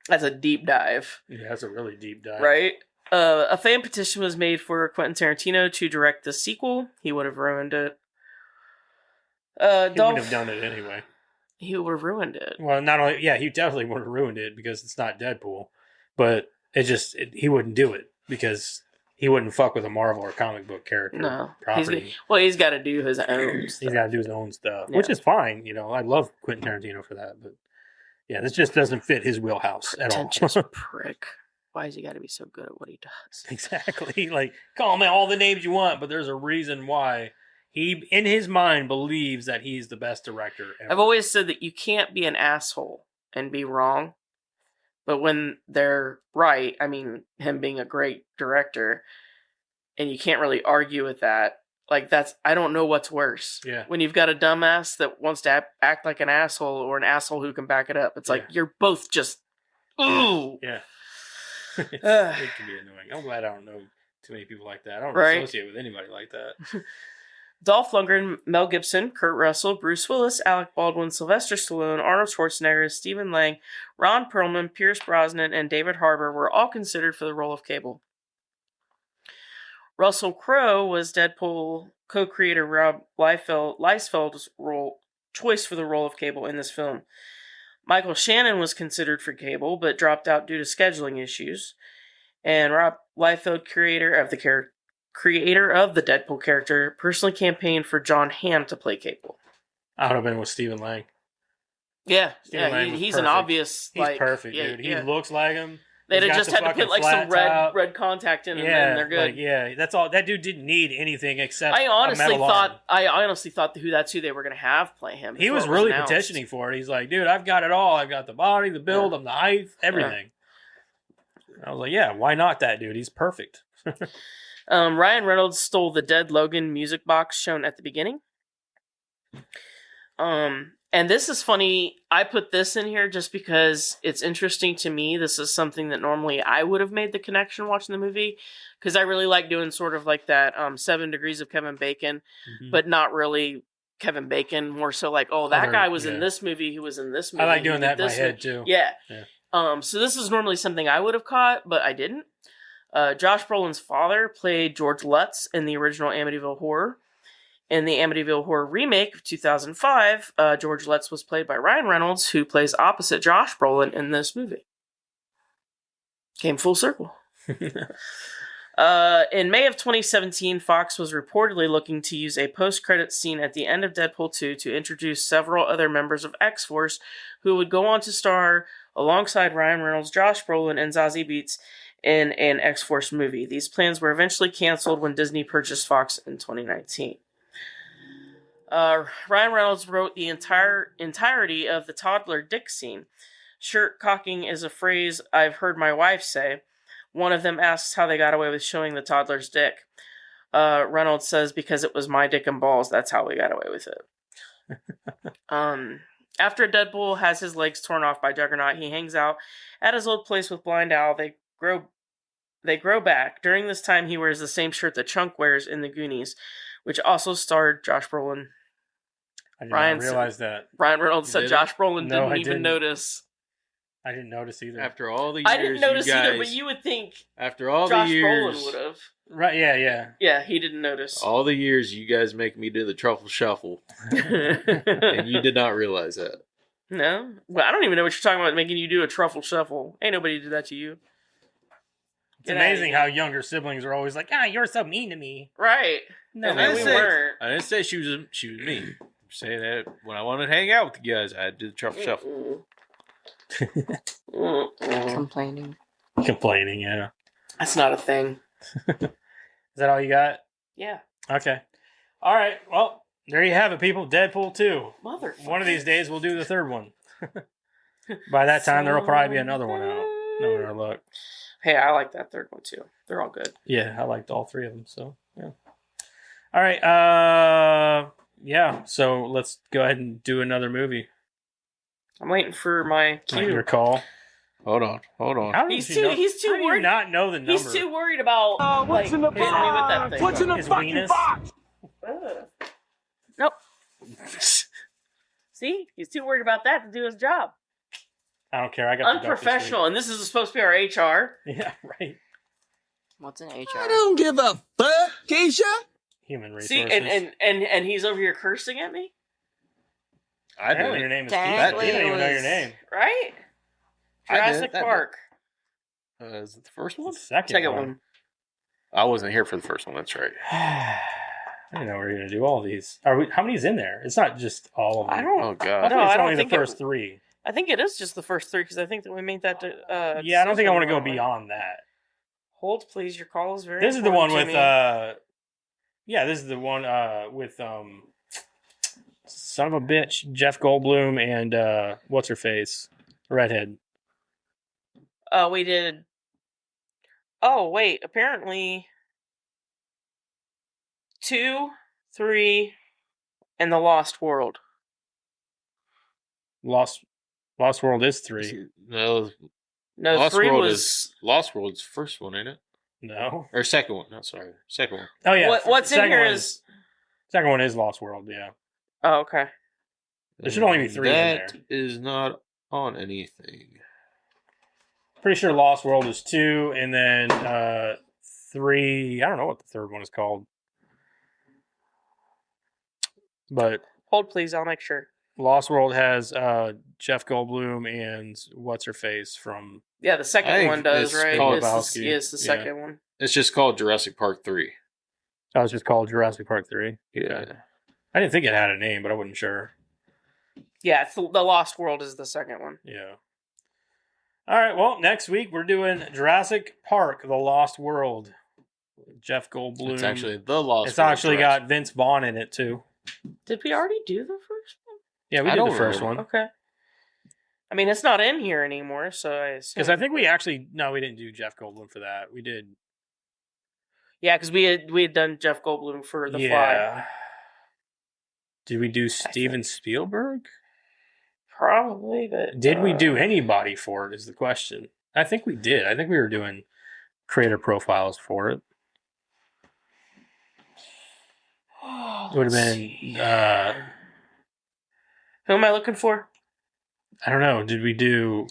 That's a deep dive. Yeah, that's a really deep dive. Right? A fan petition was made for Quentin Tarantino to direct the sequel. He would have ruined it. He wouldn't have done it anyway. He would have ruined it. Well, not only, yeah, he definitely would have ruined it because it's not Deadpool, but he wouldn't do it because he wouldn't fuck with a Marvel or comic book character No. property. He's got to do his own stuff. He's got to do his own stuff, Yeah. which is fine. I love Quentin Tarantino for that, but yeah, this just doesn't fit his wheelhouse at all. Pretentious prick. Why has he got to be so good at what he does? Exactly. Like, call him all the names you want, but there's a reason why he, in his mind, believes that he's the best director ever. I've always said that you can't be an asshole and be wrong. But when they're right, I mean, him being a great director, and you can't really argue with that. Like, I don't know what's worse. Yeah. When you've got a dumbass that wants to act like an asshole or an asshole who can back it up. It's like, you're both just, ooh. Yeah. It can be annoying. I'm glad I don't know too many people like that. I don't associate with anybody like that. Dolph Lundgren, Mel Gibson, Kurt Russell, Bruce Willis, Alec Baldwin, Sylvester Stallone, Arnold Schwarzenegger, Stephen Lang, Ron Perlman, Pierce Brosnan, and David Harbour were all considered for the role of Cable. Russell Crowe was Deadpool co-creator Rob Liefeld's choice for the role of Cable in this film. Michael Shannon was considered for Cable, but dropped out due to scheduling issues. And Rob Liefeld, creator of the Deadpool character, personally campaigned for John Hamm to play Cable. I would have been with Stephen Lang. Yeah, Stephen Lang was he's perfect. an obvious. He's perfect, dude. He looks like him. They'd He's have got just the had to put fucking like some flat top. red contact in, and then they're good. That's all. That dude didn't need anything except. I honestly a metal arm. thought that's who they were going to have play him. He was really petitioning for it. He's like, dude, I've got it all. I've got the body, the build, I'm the height, everything. I was like, yeah, why not that dude? He's perfect. Ryan Reynolds stole the Dead Logan music box shown at the beginning. And this is funny. I put this in here just because it's interesting to me. This is something that normally I would have made the connection watching the movie, because I really like doing sort of like that 7 Degrees of Kevin Bacon, but not really Kevin Bacon. More so like, oh, that guy was in this movie. He was in this movie. I like doing that in my head too. Yeah. So this is normally something I would have caught, but I didn't. Josh Brolin's father played George Lutz in the original Amityville Horror. In the Amityville Horror remake of 2005, George Lutz was played by Ryan Reynolds, who plays opposite Josh Brolin in this movie. Came full circle. In May of 2017, Fox was reportedly looking to use a post-credits scene at the end of Deadpool 2 to introduce several other members of X-Force who would go on to star alongside Ryan Reynolds, Josh Brolin, and Zazie Beetz in an X-Force movie. These plans were eventually canceled when Disney purchased Fox in 2019. Ryan Reynolds wrote the entirety of the toddler dick scene. Shirt cocking is a phrase I've heard my wife say. One of them asks how they got away with showing the toddler's dick. Reynolds says, because it was my dick and balls, that's how we got away with it. After Deadpool has his legs torn off by Juggernaut, he hangs out at his old place with Blind Owl. They grow back. During this time, he wears the same shirt that Chunk wears in The Goonies, which also starred Josh Brolin. I did not realize that. Ryan Reynolds said Josh Brolin didn't even notice. I didn't notice either. After all the years, I didn't notice either, but you would think after all Josh the years, Brolin would have. Right? Yeah. Yeah, he didn't notice. All the years you guys make me do the truffle shuffle, and you did not realize that. No? Well, I don't even know what you're talking about, making you do a truffle shuffle. Ain't nobody did that to you. It's amazing how younger siblings are always like, you're so mean to me. Right. No, and then we weren't. I didn't say she was mean. I'm saying that when I wanted to hang out with you guys, I had to do the truffle shuffle. Complaining. Complaining, yeah. That's not a thing. Is that all you got? Yeah. Okay. All right. Well, there you have it, people. Deadpool 2. Motherfucker. One of these days, we'll do the third one. By that time, there'll probably be another one out. No matter look. Hey, I like that third one too. They're all good. Yeah, I liked all three of them. So yeah. All right. Yeah. So let's go ahead and do another movie. I'm waiting for my cue. Your call. Hold on. How He's does he too. know- He's too how do you worried. not know the number? He's too worried about what's in the hitting me with that thing. What's in the His fucking weenus? box? Ugh. Nope. See, he's too worried about that to do his job. I don't care. I got the Unprofessional, and this is supposed to be our HR. Yeah, right. What's an I HR? don't give a fuck, Keisha. Human resources. See, and he's over here cursing at me, I Apparently did. your name is Technically, Keith. You don't it even know your was- name. right? I did, Jurassic that Park, Is it the first one? Second one. I wasn't here for the first one. That's right. I didn't know we were going to do all these. Are we? How many's in there? It's not just all of them. I don't. Oh I god. No, think it's I don't only think the it- first three. I think it is just the first three because I think that we made that. Yeah, I don't think I want to go decision. beyond that. Hold, please. Your call is very. This is the one important with to me. yeah, this is the one with son of a bitch, Jeff Goldblum and what's her face? Redhead. We did. Oh wait, apparently 2, 3, and the Lost World. Lost World is 3. No, No, Lost 3 World was. is Lost World's first one, ain't it? No. Or second one? No, sorry, second one. Oh yeah. What's in second here one is. second one is Lost World, yeah. Oh, okay. There should only be 3 in there. That is not on anything. Pretty sure Lost World is 2, and then 3. I don't know what the third one is called, but Hold, please. I'll make sure. Lost World has Jeff Goldblum and what's her face from. Yeah, the second I think one does, it's right? called It's Lebowski. yes, the Yeah. second one. It's just called Jurassic Park 3. Oh, it's just called Jurassic Park 3. Yeah. I didn't think it had a name, but I wasn't sure. Yeah, it's the Lost World is the second one. Yeah. All right. Well, next week we're doing Jurassic Park: The Lost World. Jeff Goldblum. It's actually the Lost It's World actually Jurassic. got Vince Vaughn in it too. Did we already do the first one? Yeah, we I did the don't first remember. one Okay. I mean, it's not in here anymore, so I assume. because I think we actually we didn't do Jeff Goldblum for that. We did. Yeah, because we had done Jeff Goldblum for The Fly. Did we do Steven Spielberg? Probably, but Did we do anybody for it? Is the question. I think we did. I think we were doing creator profiles for it. It would have been. Who am I looking for? I don't know. Did we do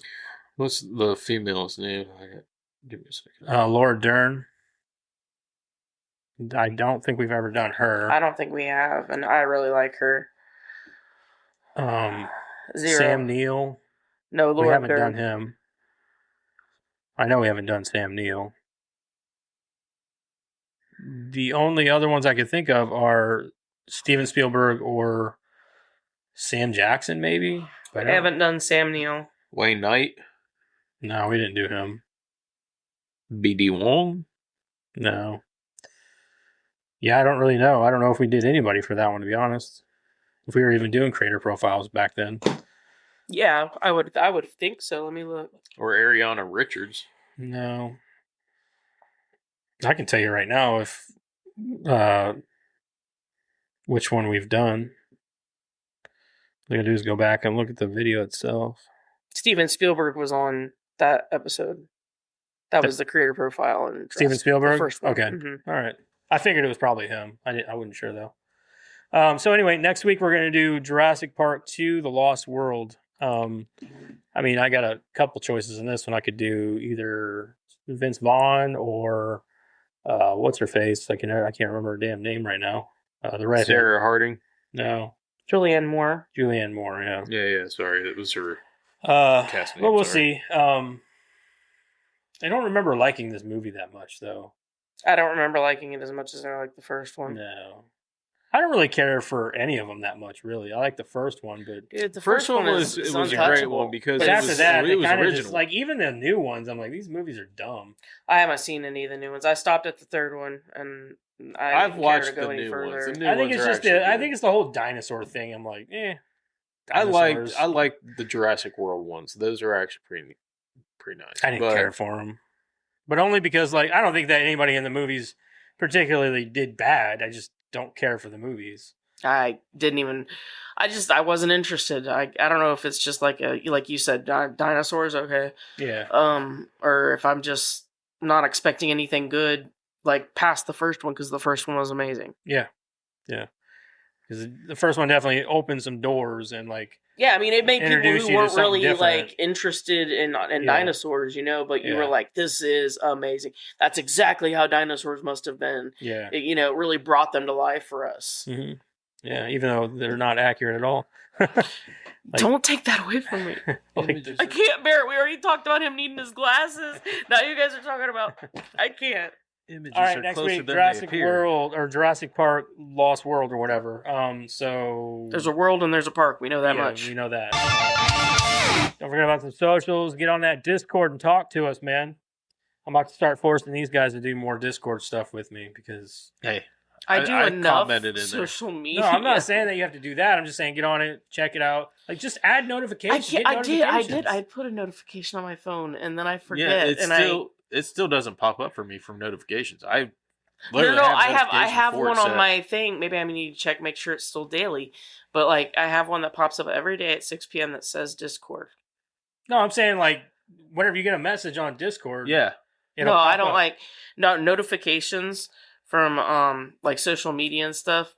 What's the female's name? Give me a second. Laura Dern? I don't think we've ever done her. I don't think we have, and I really like her. Zero. Sam Neill. No, Laura We haven't Dern. done him. I know we haven't done Sam Neill. The only other ones I could think of are Steven Spielberg or Sam Jackson, maybe. But I haven't done Sam Neill. Wayne Knight, No, we didn't do him. B.D. Wong. No. Yeah, I don't really know. I don't know if we did anybody for that one, to be honest. If we were even doing creator profiles back then. Yeah, I would think so. Let me look. Or Ariana Richards. No. I can tell you right now if which one we've done. All I gotta do is go back and look at the video itself. Steven Spielberg was on that episode. That was the creator profile. And Steven Spielberg? The first one. Okay. Mhm. All right. I figured it was probably him. I wasn't sure though. So anyway, next week we're gonna do Jurassic Park 2: The Lost World. I mean, I got a couple choices in this one. I could do either Vince Vaughn or what's her face? I can't remember her damn name right now. The redhead. Sarah Harding. No, Julianne Moore. Julianne Moore. Yeah. Yeah. Sorry, that was her. Cast name, well, we'll sorry. see. I don't remember liking this movie that much, though. I don't remember liking it as much as I liked the first one. No, I don't really care for any of them that much, really. I like the first one, but Dude, the First first one one was is a great untouchable. one because but it after was, that, it they was kind of original. just like even the new ones. I'm like, these movies are dumb. I haven't seen any of the new ones. I stopped at the third one, and I've didn't watched care to go the any new further. ones. The new I think ones it's are just actually I good. think it's the whole dinosaur thing. I'm like, I dinosaurs. like the Jurassic World ones. Those are actually pretty nice. I didn't But care for them, but only because like I don't think that anybody in the movies particularly did bad. I just don't care for the movies. I didn't even. I wasn't interested. I don't know if it's just like you said, dinosaurs. Okay. Yeah, Or if I'm just not expecting anything good like past the first one because the first one was amazing. yeah. Because the first one definitely opened some doors and like Yeah, I mean, it made people Introduce who you to weren't something really different. like interested in dinosaurs, but you were Yeah. like, "This is amazing." That's exactly how dinosaurs must have been. yeah. It really brought them to life for us. hmm Yeah, even though they're not accurate at all. Don't take that away from me. Like, I can't bear it. We already talked about him needing his glasses. Now you guys are talking about. I can't. images all right, are next closer week, than Jurassic they appear. World or Jurassic Park Lost World or whatever. So There's a world and there's a park. We know that yeah, much. we know that. Don't forget about some socials. Get on that Discord and talk to us, man. I'm about to start forcing these guys to do more Discord stuff with me because Hey, I do I enough commented in there. social media. no, I'm not saying that you have to do that. I'm just saying get on it, check it out. Like just add I notifications. can't. Get I did. I notifications. put a notification on my phone and then I forget. Yeah, it still doesn't pop up for me from notifications. I No, literally I notifications have for it one on set. my thing. Maybe I need to check, make sure it's still daily. But like, I have one that pops up every day at 6 p.m. that says Discord. No, I'm saying like whenever you get a message on Discord. Yeah, it'll No, I pop don't up. like notifications from like social media and stuff.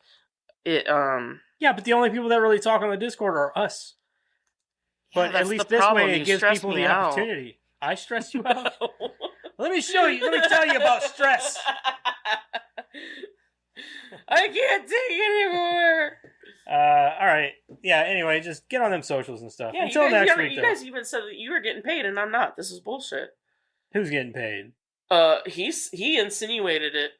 Yeah, but the only people that really talk on the Discord are us. But that's at least the this problem. way You it gives stress people me the out. opportunity. I stress you out. Let me show you. Let me tell you about stress. I can't take anymore. All right. Yeah. Anyway, just get on them socials and stuff. Yeah, Until you guys, next week, you though. guys even said that you were getting paid and I'm not. This is bullshit. Who's getting paid? He insinuated it.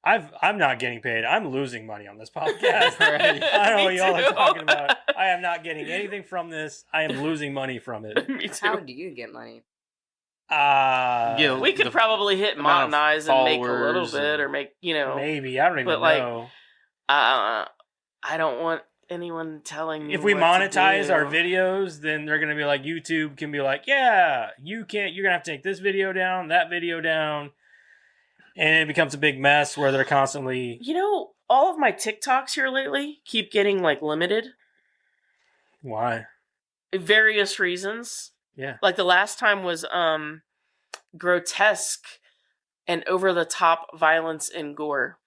I'm not getting paid. I'm losing money on this podcast. I don't know what Me y'all are too. talking about. I am not getting anything from this. I am losing money from it. Me How too. do you get money? Yeah, We could the probably hit amount of monetize and make a little followers bit, and- or make maybe. I don't even but, like, know. I don't want anyone telling me If we what to monetize do. our videos, then they're gonna be like, YouTube can be like, yeah, you can't. You're gonna have to take this video down, that video down, and it becomes a big mess where they're constantly. All of my TikToks here lately keep getting like limited. Why? Various reasons. Yeah. Like the last time was grotesque and over the top violence and gore.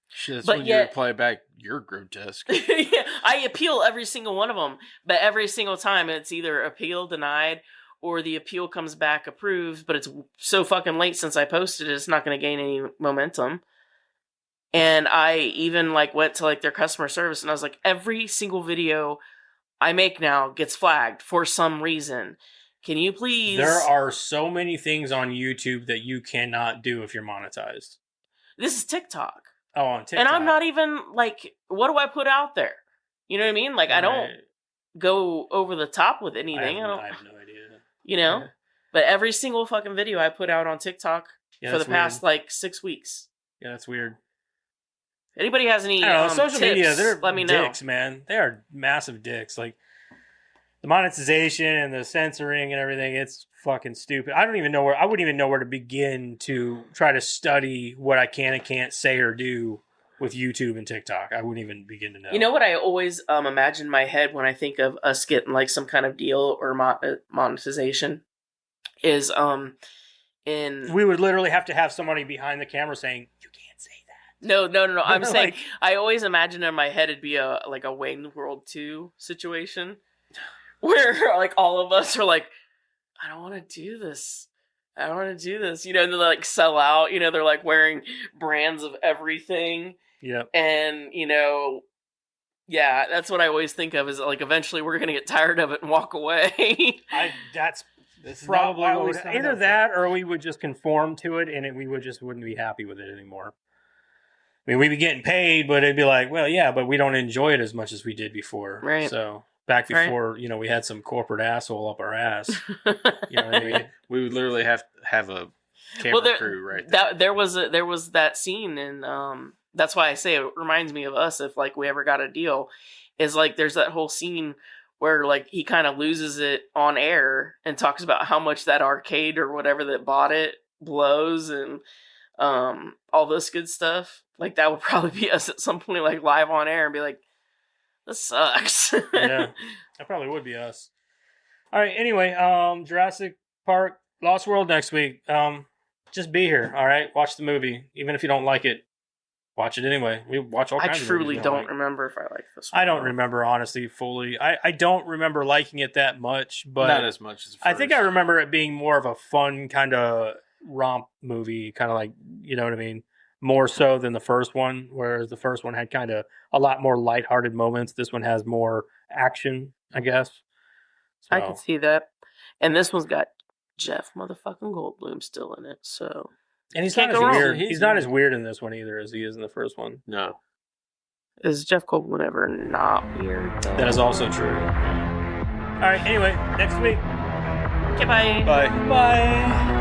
Shit, that's But when yet- you reply back, "You're grotesque." Yeah, I appeal every single one of them, but every single time it's either appeal denied or the appeal comes back approved, but it's so fucking late since I posted it, it's not going to gain any momentum. And I even went to their customer service and I was like, every single video I make now gets flagged for some reason. Can you please? There are so many things on YouTube that you cannot do if you're monetized. This is TikTok. Oh, on TikTok. And I'm not even what do I put out there? You know what I mean? I don't Right. go over the top with anything. I have no idea. Yeah. But every single fucking video I put out on TikTok Yeah, for the that's past 6 weeks. Yeah, that's weird. Anybody has any I don't know, social tips, media, they're let me know. dicks, man. They are massive dicks. Like the monetization and the censoring and everything, it's fucking stupid. I wouldn't even know where to begin to try to study what I can and can't say or do with YouTube and TikTok. I wouldn't even begin to know. You know what I always imagine in my head when I think of us getting some kind of deal or monetization is in we would literally have to have somebody behind the camera saying, "You can't say that." no. I'm saying Like- I always imagine in my head it'd be a Wayne World 2 situation where all of us are like, I don't want to do this. I don't want to do this. And they sell out. They're wearing brands of everything. Yep. And, yeah, that's what I always think of is eventually we're going to get tired of it and walk away. That's This is probably not what what we would, signed either up for. that or we would just conform to it and we wouldn't be happy with it anymore. I mean, we'd be getting paid, but it'd be like, well, yeah, but we don't enjoy it as much as we did before. Right. So back before, we had some corporate asshole up our ass. You know what I mean? We would literally have a camera crew right there. There was that scene, and that's why I say it reminds me of us if like we ever got a deal. Is like there's that whole scene where like he kind of loses it on air and talks about how much that arcade or whatever that bought it blows and all this good stuff. Like that would probably be us at some point, like live on air, and be like, "This sucks." Yeah, that probably would be us. All right. Anyway, Jurassic Park, Lost World next week. Just be here. All right. Watch the movie, even if you don't like it. Watch it anyway. We watch all kinds of movies. I truly don't remember if I like this one. I don't remember, honestly, fully. I don't remember liking it that much, but not as much as the first. I think I remember it being more of a fun kind of romp movie, kind of like, you know what I mean? More so than the first one, whereas the first one had kind of a lot more lighthearted moments. This one has more action, I guess. So. I can see that. And this one's got Jeff motherfucking Goldblum still in it, so... And he's not as weird. He's not as weird in this one either as he is in the first one. No. Is Jeff Goldblum ever not weird, though? That is also true. All right, anyway, next week. Okay, bye. Bye. Bye.